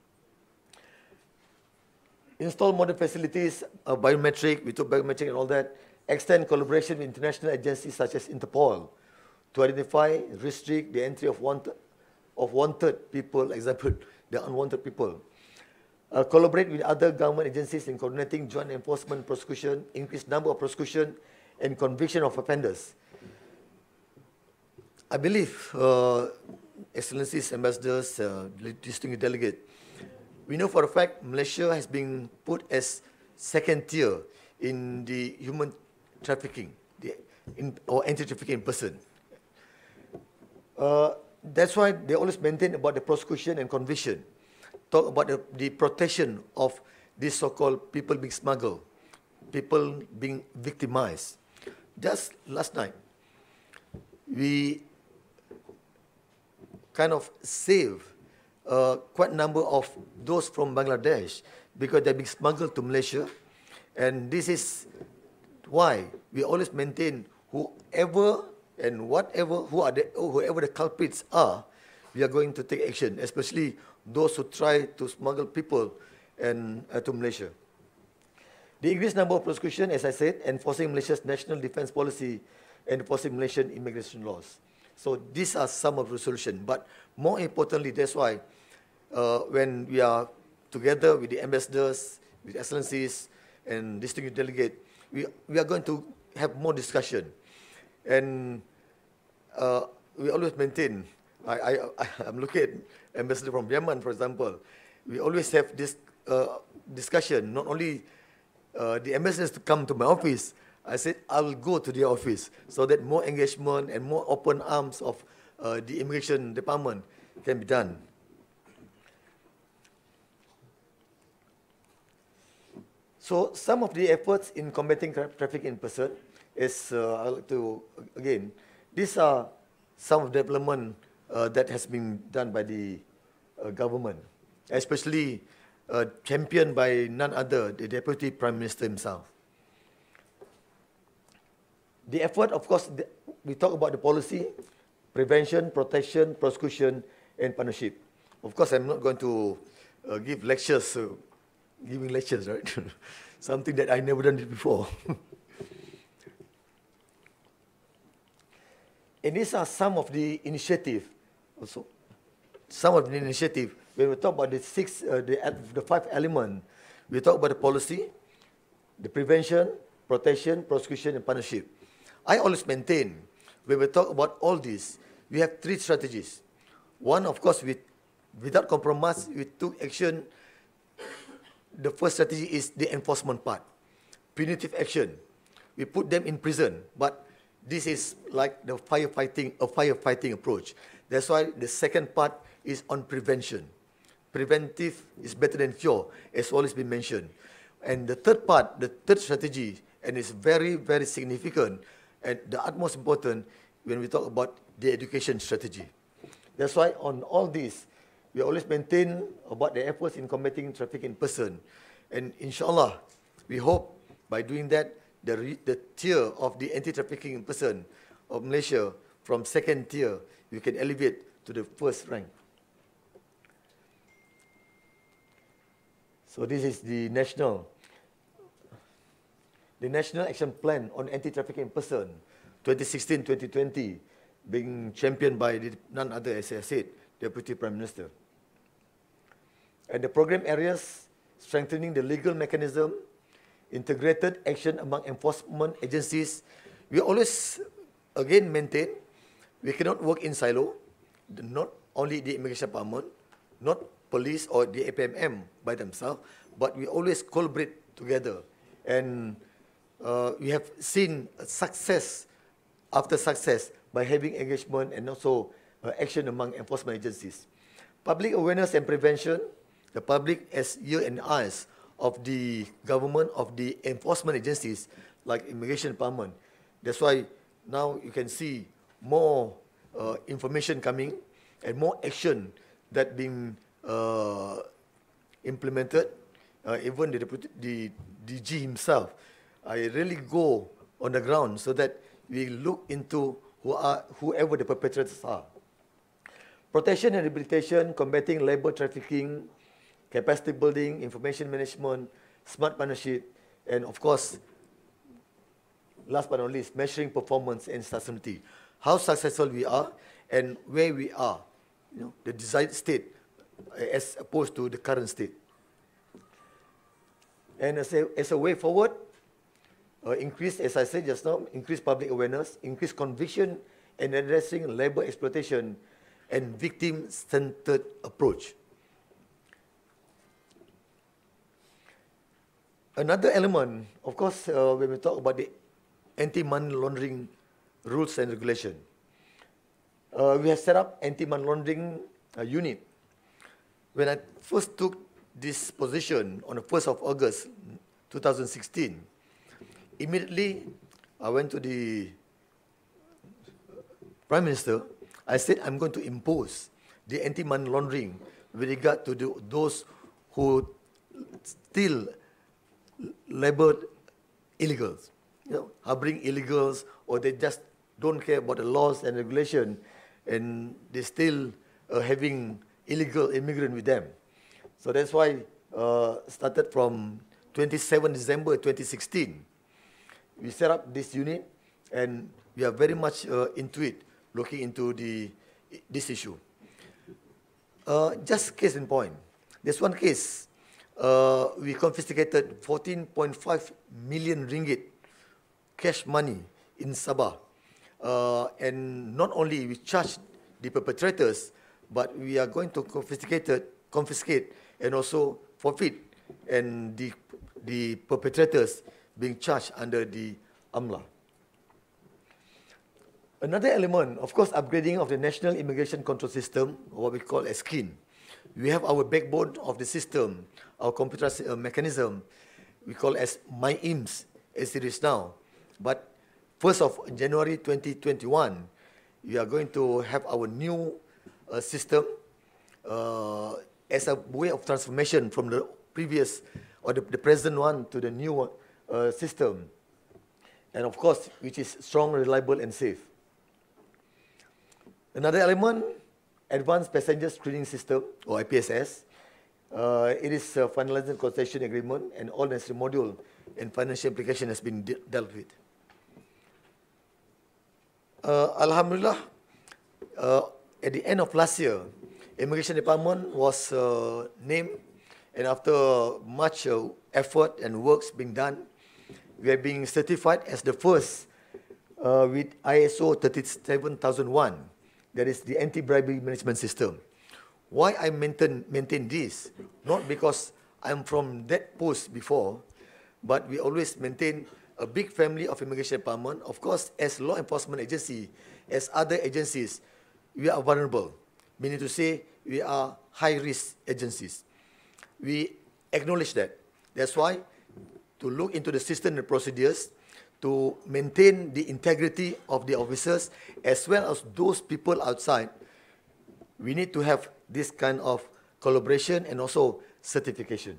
Install modern facilities, biometric, we took biometric and all that. Extend collaboration with international agencies such as Interpol to identify, restrict the entry of wanted people, example, the unwanted people. Collaborate with other government agencies in coordinating joint enforcement, prosecution, increased number of prosecution and conviction of offenders. I believe, Excellencies, Ambassadors, distinguished delegate, we know for a fact Malaysia has been put as second tier in the human trafficking or anti-trafficking in person. That's why they always maintain about the prosecution and conviction. Talk about the protection of these so-called people being smuggled, people being victimized. Just last night, we kind of saved quite a number of those from Bangladesh because they're being smuggled to Malaysia. And this is why we always maintain whoever and whoever the culprits are, we are going to take action, especially those who try to smuggle people to Malaysia. The increased number of prosecution, as I said, enforcing Malaysia's national defense policy and enforcing Malaysian immigration laws. So these are some of the solutions. But more importantly, that's why when we are together with the ambassadors, with excellencies, and distinguished delegate, we are going to have more discussion. And we always maintain, I'm looking at ambassador from Yemen, for example, we always have this discussion, not only the ambassadors to come to my office, I said I will go to their office so that more engagement and more open arms of the immigration department can be done. So some of the efforts in combating trafficking in person is, I would like to, again, these are some of the development that has been done by the government, especially championed by none other, the Deputy Prime Minister himself. The effort, of course, we talk about the policy, prevention, protection, prosecution, and partnership. Of course, I'm not going to give lectures, giving lectures, right? Something that I never done it before. And these are some of the initiative, also. Some of the initiative, when we talk about the 5 elements, we talk about the policy, the prevention, protection, prosecution, and partnership. I always maintain, when we talk about all this, we have 3 strategies. One, of course, without compromise, we took action. The first strategy is the enforcement part, punitive action. We put them in prison, but this is like the firefighting approach. That's why the second part is on prevention. Preventive is better than cure, as always been mentioned. And the third part, the third strategy, and it's very, very significant, and the utmost important when we talk about the education strategy. That's why on all this, we always maintain about the efforts in combating trafficking in person. And inshallah, we hope by doing that, the tier of the anti-trafficking in person of Malaysia from 2nd tier, we can elevate to the 1st rank. So this is the National Action Plan on Anti-Trafficking in Person, 2016-2020, being championed by none other, as I said, Deputy Prime Minister. And the program areas, strengthening the legal mechanism, integrated action among enforcement agencies. We always, again, maintain, we cannot work in silo, not only the immigration department, not police or the APMM by themselves, but we always collaborate together. And we have seen success after success by having engagement and also action among enforcement agencies. Public awareness and prevention, the public as ear and eyes of the government, of the enforcement agencies like immigration department. That's why now you can see more information coming and more action that being implemented. Even the DG himself, I really go on the ground so that we look into whoever the perpetrators are. Protection and rehabilitation, combating labor trafficking, capacity building, information management, smart partnership, and of course, last but not least, measuring performance and sustainability. How successful we are and where we are, the desired state as opposed to the current state. And as a way forward, increase, as I said just now, increase public awareness, increase conviction and addressing labor exploitation and victim-centered approach. Another element, of course, when we talk about the anti-money laundering rules and regulation, we have set up anti-money laundering unit. When I first took this position on the 1st of August 2016, immediately I went to the Prime Minister. I said I'm going to impose the anti-money laundering with regard to those who still labor illegals, harboring illegals, or they just don't care about the laws and regulation, and they still having illegal immigrant with them. So that's why started from 27 December 2016, we set up this unit, and we are very much into it, looking into this issue. Just case in point. There's one case. We confiscated 14.5 million ringgit cash money in Sabah. And not only we charged the perpetrators, but we are going to confiscate and also forfeit, and the perpetrators being charged under the AMLA. Another element, of course, upgrading of the National Immigration Control System, or what we call as SKIN. We have our backbone of the system, our computerized mechanism, we call as Iium as it is now. But 1st of January 2021, we are going to have our new system as a way of transformation from the previous or the present one to the new system. And of course, which is strong, reliable, and safe. Another element, Advanced Passenger Screening System, or IPSS. It is a finalized concession agreement, and all necessary module and financial implication has been dealt with. Alhamdulillah, at the end of last year, Immigration Department was named, and after much effort and works being done, we are being certified as the first with ISO 37001. That is the anti-bribery management system. Why I maintain this? Not because I'm from that post before, but we always maintain a big family of Immigration Department. Of course, as law enforcement agency, as other agencies, we are vulnerable. Meaning to say, we are high-risk agencies. We acknowledge that. That's why, to look into the system and procedures, to maintain the integrity of the officers as well as those people outside, we need to have this kind of collaboration and also certification.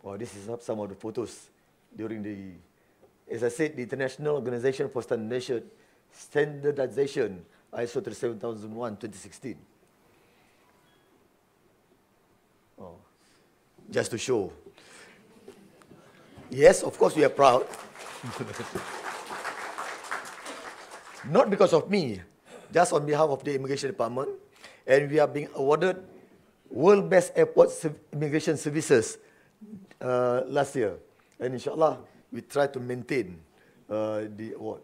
Well, this is some of the photos during the, as I said, the International Organization for Standardization, ISO 37001, 2016. Oh, just to show. Yes, of course we are proud. Not because of me, just on behalf of the Immigration Department. And we are being awarded World Best Airport Immigration Services last year. And inshallah, we try to maintain the award.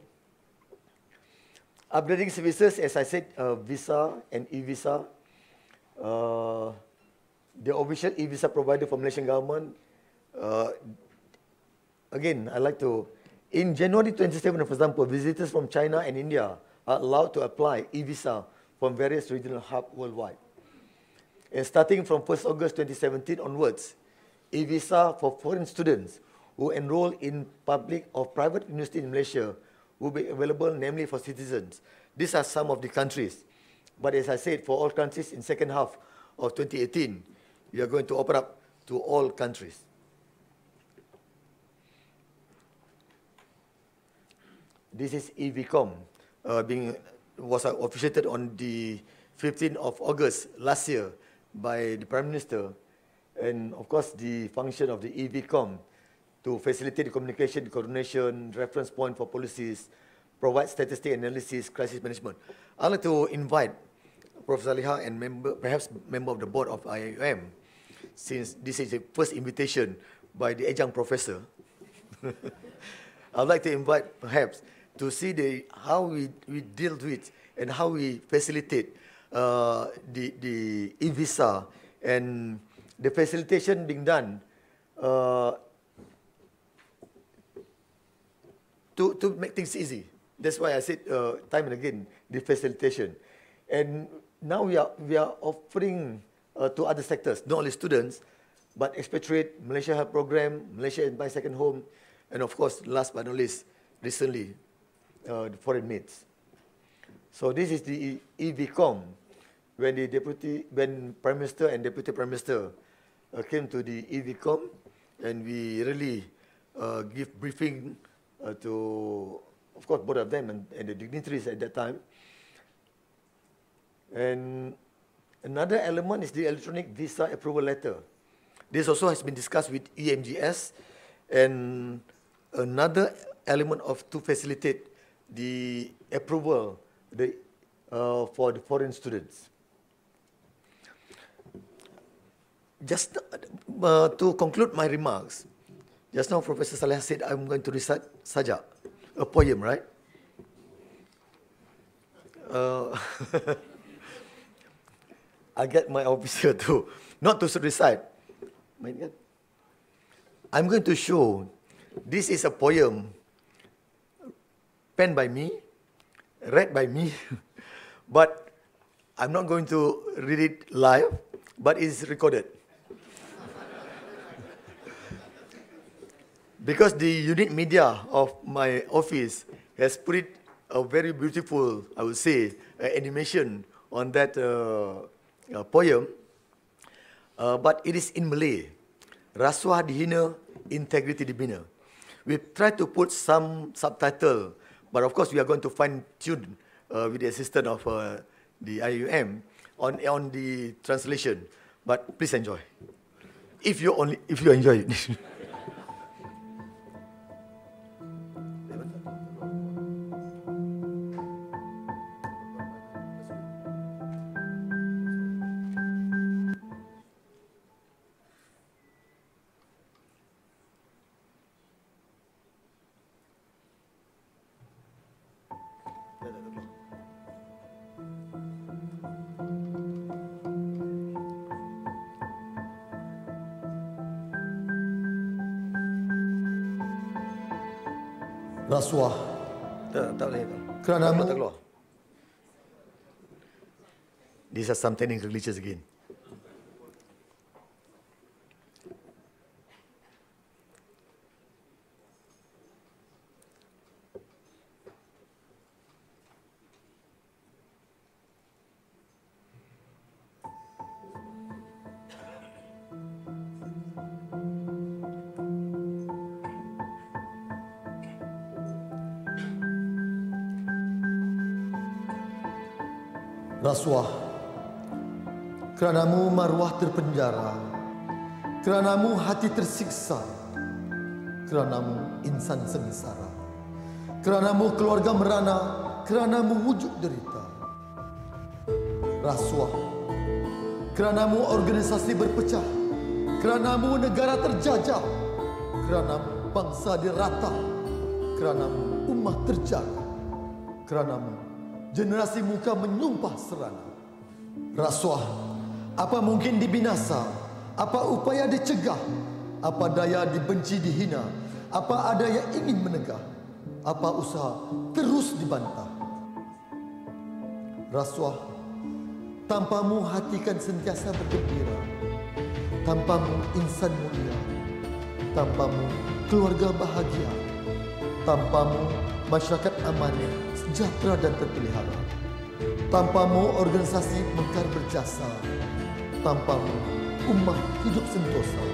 Upgrading services, as I said, visa and e-visa. The official e-visa provider for Malaysian government. Again, I'd like to, in January 27, for example, visitors from China and India are allowed to apply e-visa from various regional hubs worldwide. And starting from 1st August 2017 onwards, e-visa for foreign students who enroll in public or private university in Malaysia will be available, namely for citizens. These are some of the countries. But as I said, for all countries in second half of 2018, we are going to open up to all countries. This is EVCOM, was officiated on the 15th of August last year by the Prime Minister. And of course, the function of the EVCOM to facilitate the communication, coordination, reference point for policies, provide statistic analysis, crisis management. I'd like to invite Professor Zaliha and perhaps member of the board of Iium, since this is the first invitation by the adjunct professor. I'd like to invite perhaps to see how we deal with and how we facilitate the e-visa and the facilitation being done to make things easy. That's why I said time and again, the facilitation. And now we are offering to other sectors, not only students, but expatriate, Malaysia Help Program, Malaysia and My Second Home, and of course, last but not least, recently, the foreign maids. So this is the EVCOM, when Prime Minister and Deputy Prime Minister came to the EVCOM, and we really give briefing to, of course, both of them and the dignitaries at that time. And another element is the electronic visa approval letter. This also has been discussed with EMGS, and another element to facilitate the approval, the for the foreign students. Just to conclude my remarks, just now Professor Saleh said I'm going to recite saja, a poem, right? I get my officer to, not to recite. I'm going to show, this is a poem penned by me, read by me, but I'm not going to read it live, but it's recorded. Because the unit media of my office has put it a very beautiful, I would say, animation on that poem, but it is in Malay. Rasuah dihina, integrity dibina. We try to put some subtitle, but of course we are going to fine tune with the assistance of the Iium on the translation. But please enjoy, if you enjoy it. Rasuah. Tak boleh. Kerana tak keluar. These are something religious again. Rasuah, keranamu maruah terpenjara, keranamu hati tersiksa, keranamu insan sengsara, keranamu keluarga merana, keranamu wujud derita. Rasuah, keranamu organisasi berpecah, keranamu negara terjajah, keranamu bangsa dirata, keranamu ummah terjaga, keranamu generasi muka menumpah serana. Rasuah, apa mungkin dibinasa, apa upaya dicegah, apa daya dibenci dihina, apa ada yang ingin menegah, apa usaha terus dibantah. Rasuah, tanpamu hati kan sentiasa bergembira, tanpamu insan mulia, tanpamu keluarga bahagia, tanpamu masyarakat aman, sejahtera dan terpelihara. Tanpamu organisasi mekar berjasa, tanpamu ummah hidup sentosa,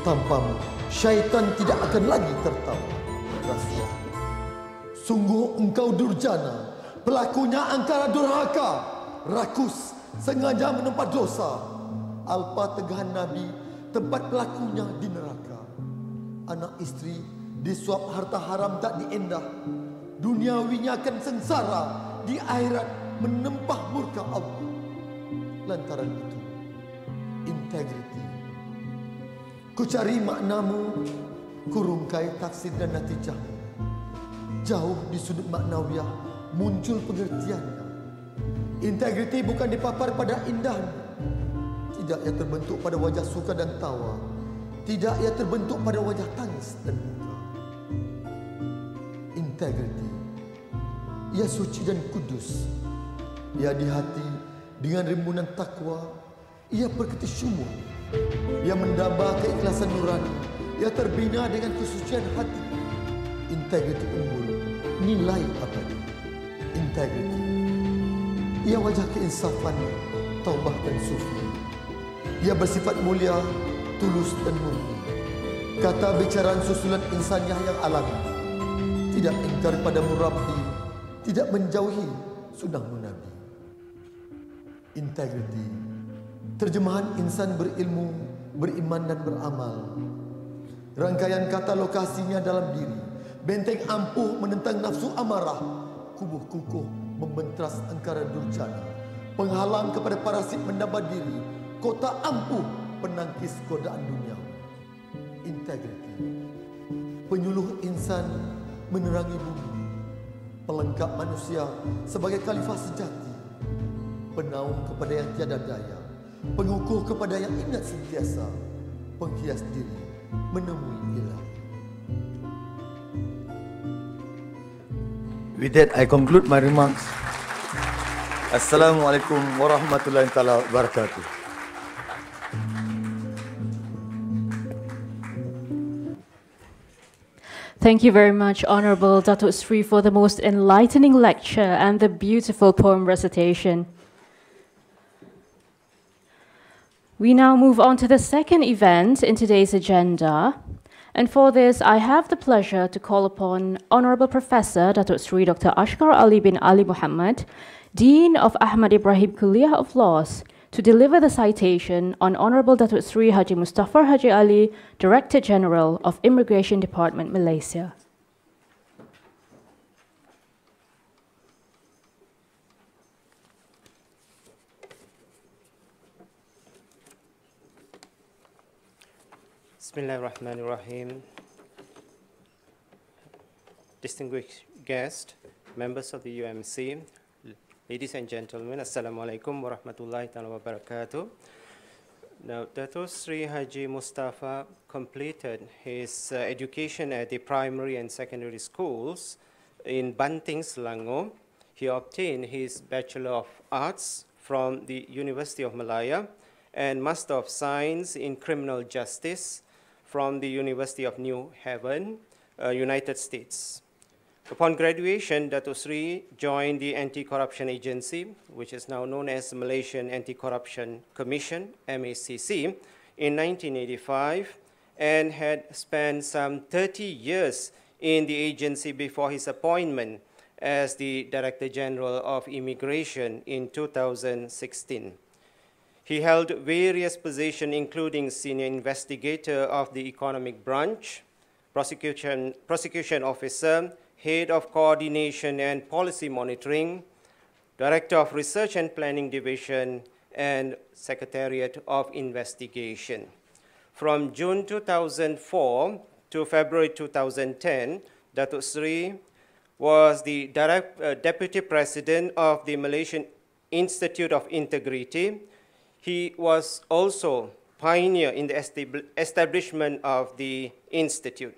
tanpamu syaitan tidak akan lagi tertawa. Rasuah, sungguh engkau durjana, pelakunya angkara durhaka, rakus sengaja menempat dosa, alpa tegahan Nabi, tempat pelakunya di neraka. Anak istri disuap harta haram tak diendah, duniawinya akan sengsara, di akhirat menempah murka Allah. Lantaran itu, integriti, ku cari maknamu, ku rungkai tafsir dan natijahmu. Jauh di sudut maknawiyah muncul pengertiannya. Integriti bukan dipapar pada indahnya, tidak ia terbentuk pada wajah suka dan tawa, tidak ia terbentuk pada wajah tangis dan duka. Integriti, ia suci dan kudus, ia di hati dengan rimbunan takwa, ia berketi syumur, ia mendamba keikhlasan nurani, ia terbina dengan kesucian hati. Integriti unggul, nilai abadi. Integriti, ia wajah keinsafan, taubah dan sufi. Ia bersifat mulia, tulus dan murni. Kata bicaraan susulan insaniah yang alami, tidak ingkar pada murabbi, tidak menjauhi sunnah Nabi. Integriti, terjemahan insan berilmu, beriman dan beramal. Rangkaian kata lokasinya dalam diri, benteng ampuh menentang nafsu amarah, kubuh kukuh membentras angkara durjana, penghalang kepada parasit menambah diri, kota ampuh penangkis godaan dunia. Integrity, penyuluh insan menerangi bumi, pelengkap manusia sebagai khalifah sejati, penaung kepada yang tiada daya, pengukuh kepada yang ingat sentiasa, penghias diri menemui ilahi. With that, I conclude my remarks. Assalamualaikum warahmatullahi wabarakatuh. Thank you very much, Honorable Dato' Sri, for the most enlightening lecture and the beautiful poem recitation. We now move on to the second event in today's agenda. And for this, I have the pleasure to call upon Honorable Professor Dato' Sri Dr. Ashkar Ali bin Ali Muhammad, Dean of AHMAD IBRAHIM KULLIYYAH of Laws, to deliver the citation on Honorable Dato' Sri Haji MUSTAFAR Haji Ali, Director General of Immigration Department, Malaysia. Bismillahirrahmanirrahim. Distinguished guests, members of the UMC, ladies and gentlemen, Assalamu alaikum wa rahmatullahi wa barakatuh. Now, Dato' Sri Haji Mustafar completed his education at the primary and secondary schools in Banting, Selangor. He obtained his Bachelor of Arts from the University of Malaya and Master of Science in Criminal Justice from the University of New Haven, United States. Upon graduation, Dato' Sri joined the Anti-Corruption Agency, which is now known as Malaysian Anti-Corruption Commission, MACC, in 1985, and had spent some 30 years in the agency before his appointment as the Director General of Immigration in 2016. He held various positions, including Senior Investigator of the Economic Branch, Prosecution Officer, Head of Coordination and Policy Monitoring, Director of Research and Planning Division, and Secretariat of Investigation. From June 2004 to February 2010, Dato' Sri was the Deputy President of the Malaysian Institute of Integrity. He was also pioneer in the establishment of the Institute.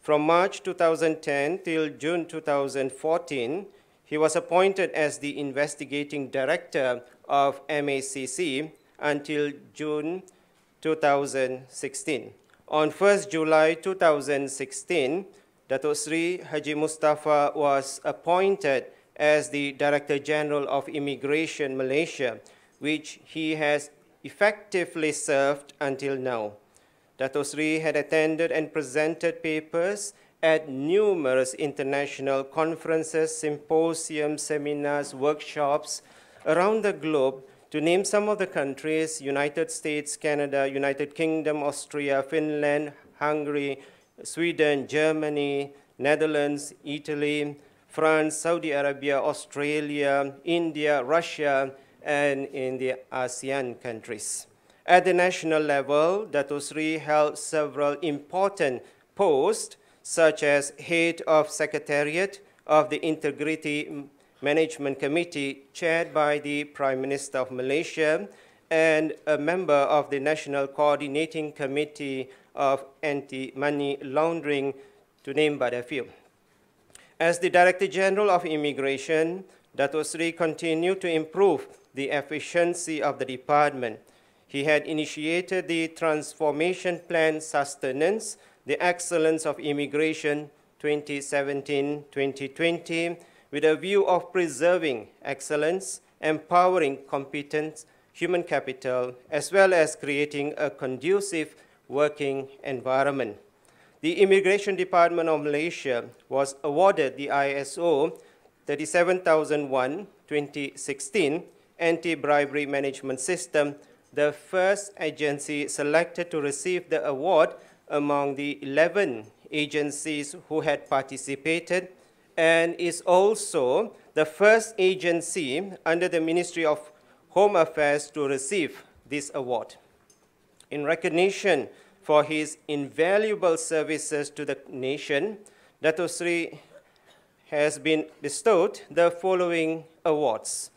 From March 2010 till June 2014, he was appointed as the Investigating Director of MACC until June 2016. On 1st July 2016, Dato' Sri Haji Mustafar was appointed as the Director General of Immigration Malaysia, which he has effectively served until now. Dato' Sri had attended and presented papers at numerous international conferences, symposiums, seminars, workshops around the globe, to name some of the countries: United States, Canada, United Kingdom, Austria, Finland, Hungary, Sweden, Germany, Netherlands, Italy, France, Saudi Arabia, Australia, India, Russia, and in the ASEAN countries. At the national level, Dato' Sri held several important posts, such as Head of Secretariat of the Integrity Management Committee, chaired by the Prime Minister of Malaysia, and a member of the National Coordinating Committee of Anti-Money Laundering, to name but a few. As the Director General of Immigration, Dato' Sri continued to improve the efficiency of the department. He had initiated the Transformation Plan Sustenance, the Excellence of Immigration 2017-2020, with a view of preserving excellence, empowering competent human capital, as well as creating a conducive working environment. The Immigration Department of Malaysia was awarded the ISO 37001-2016 Anti-Bribery Management System, the first agency selected to receive the award among the 11 agencies who had participated, and is also the first agency under the Ministry of Home Affairs to receive this award. In recognition for his invaluable services to the nation, Dato Sri has been bestowed the following awards.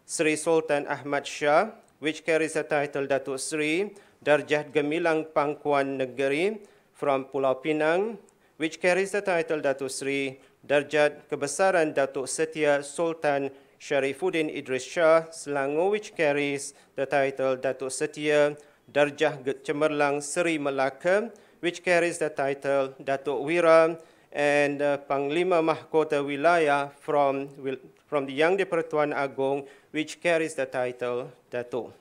Sri Sultan Ahmad Shah, which carries the title Dato Sri Darjah Gemilang Pangkuan Negeri from Pulau Pinang, which carries the title Dato Sri Darjat Kebesaran Datuk Setia Sultan Sharifuddin Idris Shah Selangor, which carries the title Datuk Setia Darjah Cemerlang Seri Melaka, which carries the title Datuk Wira, and Panglima Mahkota Wilayah from the Yang di-Pertuan Agong, which carries the title Dato.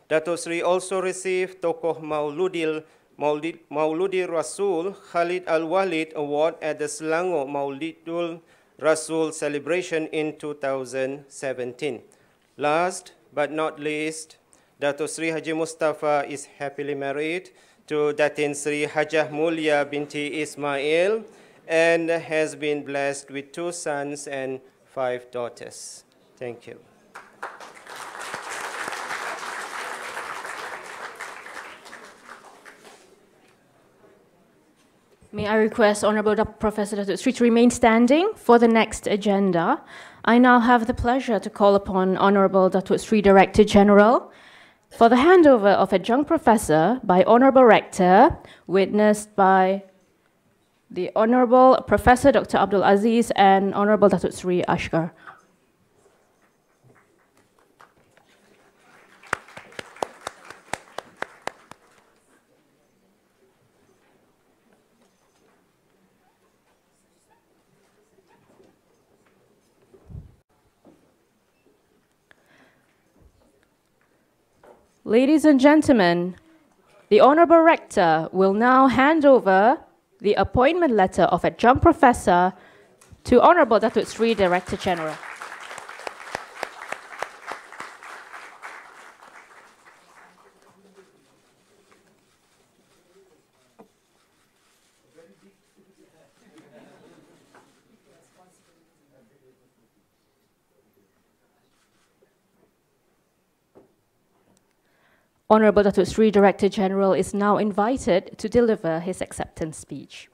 Dato Sri also received Tokoh Mauludi Rasul Khalid Al-Walid Award at the Selangor Maulidul Rasul celebration in 2017. Last but not least, Dato Sri Haji Mustafar is happily married to Datin Sri Hajah Mulia binti Ismail and has been blessed with 2 sons and 5 daughters. Thank you. May I request Honorable Professor Datuk Sri to remain standing for the next agenda. I now have the pleasure to call upon Honorable Datuk Sri Director General for the handover of Adjunct Professor by Honorable Rector, witnessed by the Honorable Professor Dr. Abdul Aziz and Honorable Datuk Sri Ashkar. Ladies and gentlemen, the Honorable Rector will now hand over the appointment letter of Adjunct Professor to Honorable Datuk Sri Director General. Honorable Datuk Sri Director General is now invited to deliver his acceptance speech.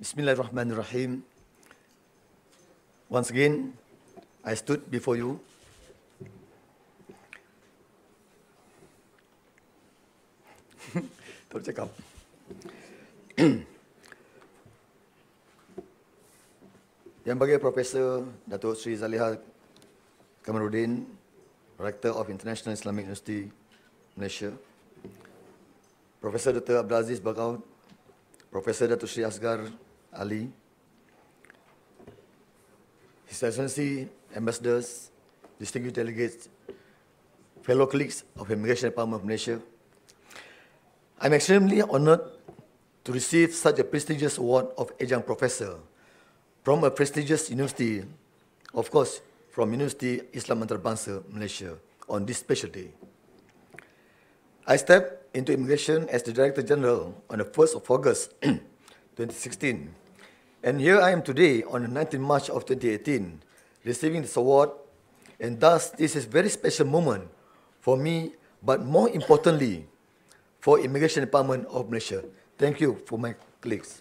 Bismillahirrahmanirrahim. Once again, I stood before you tercakap. Yang bagi Profesor Datuk Sri Zaliha Kamaruddin, Rector of International Islamic University, Malaysia, Profesor Dr. Abdul Aziz Bagaud, Profesor Datuk Sri Asgar Ali, His Excellency, Ambassadors, distinguished delegates, fellow colleagues of Immigration Department of Malaysia, I'm extremely honored to receive such a prestigious award of Adjunct Professor from a prestigious university, of course, from University Islam Antarabangsa, Malaysia, on this special day. I stepped into immigration as the Director General on the 1st of August 2016, and here I am today on the 19th March of 2018, receiving this award, and thus this is a very special moment for me, but more importantly, for Immigration Department of Malaysia. Thank you for my colleagues.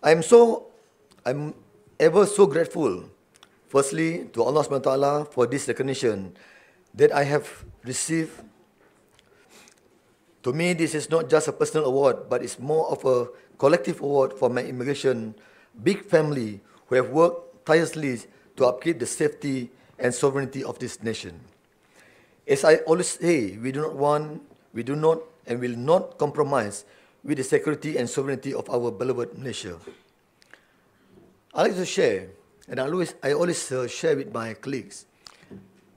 I'm ever so grateful, firstly, to Allah SWT for this recognition that I have received. To me, this is not just a personal award, but it's more of a collective award for my immigration big family who have worked tirelessly to upkeep the safety and sovereignty of this nation. As I always say, we do not and will not compromise with the security and sovereignty of our beloved Malaysia. I like to share, and I always share with my colleagues,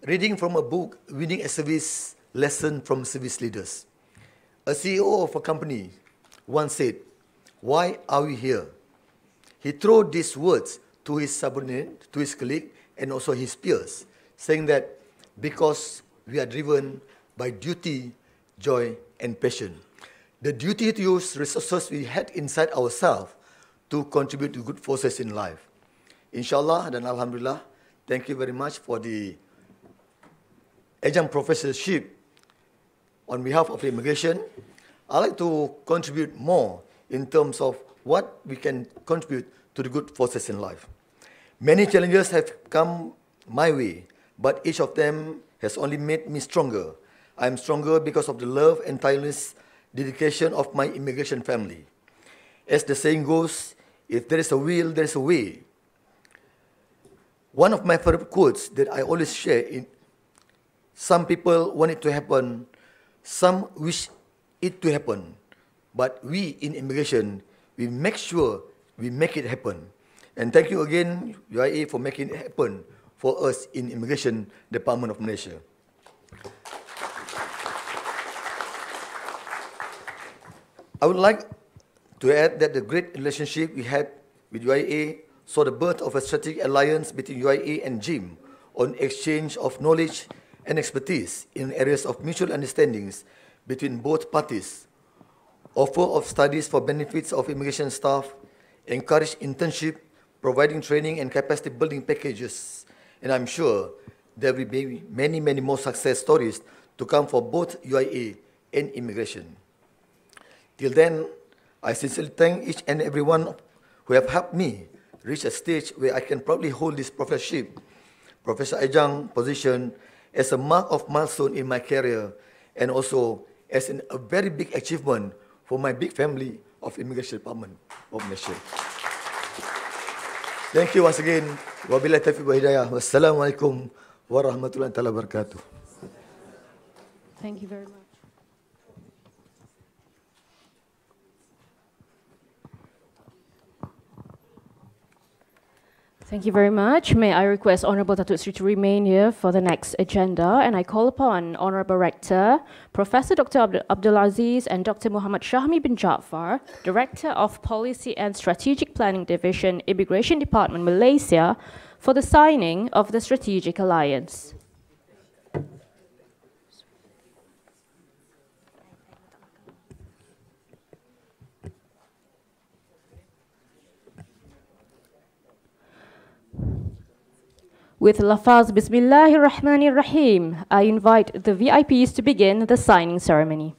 reading from a book, Winning a Service, Lesson from Service Leaders. A CEO of a company once said, "Why are we here?" He threw these words to his subordinate, to his colleague, and also his peers, saying that because we are driven by duty, joy, and passion. The duty to use resources we had inside ourselves to contribute to good forces in life. Inshallah dan Alhamdulillah, thank you very much for the adjunct professorship. On behalf of immigration, I'd like to contribute more in terms of what we can contribute to the good forces in life. Many challenges have come my way, but each of them has only made me stronger. I am stronger because of the love and tireless dedication of my immigration family. As the saying goes, if there is a will, there is a way. One of my favorite quotes that I always share in some people want it to happen, some wish it to happen, but we in immigration, we make sure we make it happen. And thank you again, UIA, for making it happen for us in Immigration Department of Malaysia. I would like to add that the great relationship we had with UIA saw the birth of a strategic alliance between UIA and JIM on exchange of knowledge and expertise in areas of mutual understandings between both parties, offer of studies for benefits of immigration staff, encourage internship, providing training and capacity building packages. And I'm sure there will be many, many more success stories to come for both UIA and immigration. Till then, I sincerely thank each and everyone who have helped me reach a stage where I can proudly hold this professorship, Professor Adjunct position, as a mark of milestone in my career and also as a very big achievement for my big family of Immigration Department of Malaysia. Thank you once again. Wabillahi taufiq wa hidayah. Wassalamualaikum warahmatullahi wabarakatuh. Thank you very much. Thank you very much. May I request Honorable Datuk Sri to remain here for the next agenda, and I call upon Honorable Rector, Professor Dr. Abdul Aziz and Dr. Muhammad Shahmi bin Jaafar, Director of Policy and Strategic Planning Division, Immigration Department, Malaysia, for the signing of the Strategic Alliance. With lafaz Bismillahir Rahmanir Rahim, I invite the VIPs to begin the signing ceremony.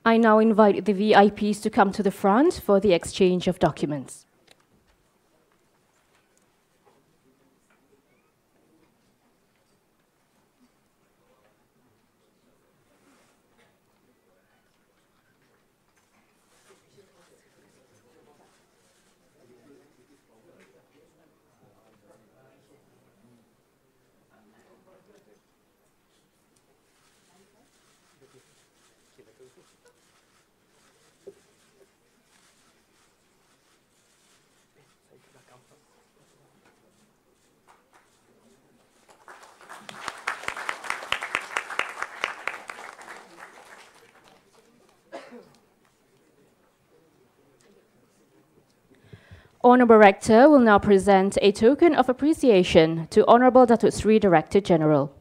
I now invite the VIPs to come to the front for the exchange of documents. Honorable Rector will now present a token of appreciation to Honorable Datuk Sri Director General.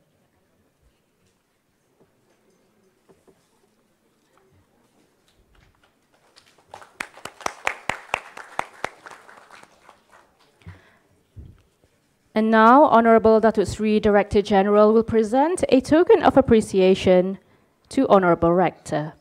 And now, Honorable Datuk Sri Director General will present a token of appreciation to Honorable Rector.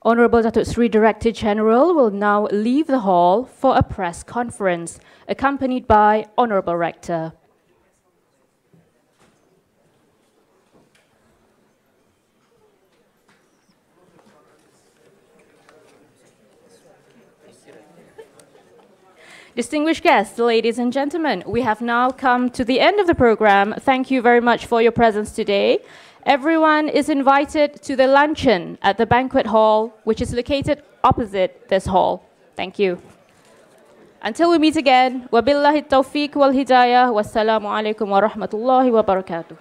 Honorable Dato Sri Director General will now leave the hall for a press conference, accompanied by Honorable Rector. Distinguished guests, ladies and gentlemen, we have now come to the end of the program. Thank you very much for your presence today. Everyone is invited to the luncheon at the banquet hall, which is located opposite this hall. Thank you. Until we meet again, wabillahi tawfiq wal hidayah, wassalamu alaikum wa rahmatullahi wa barakatuh.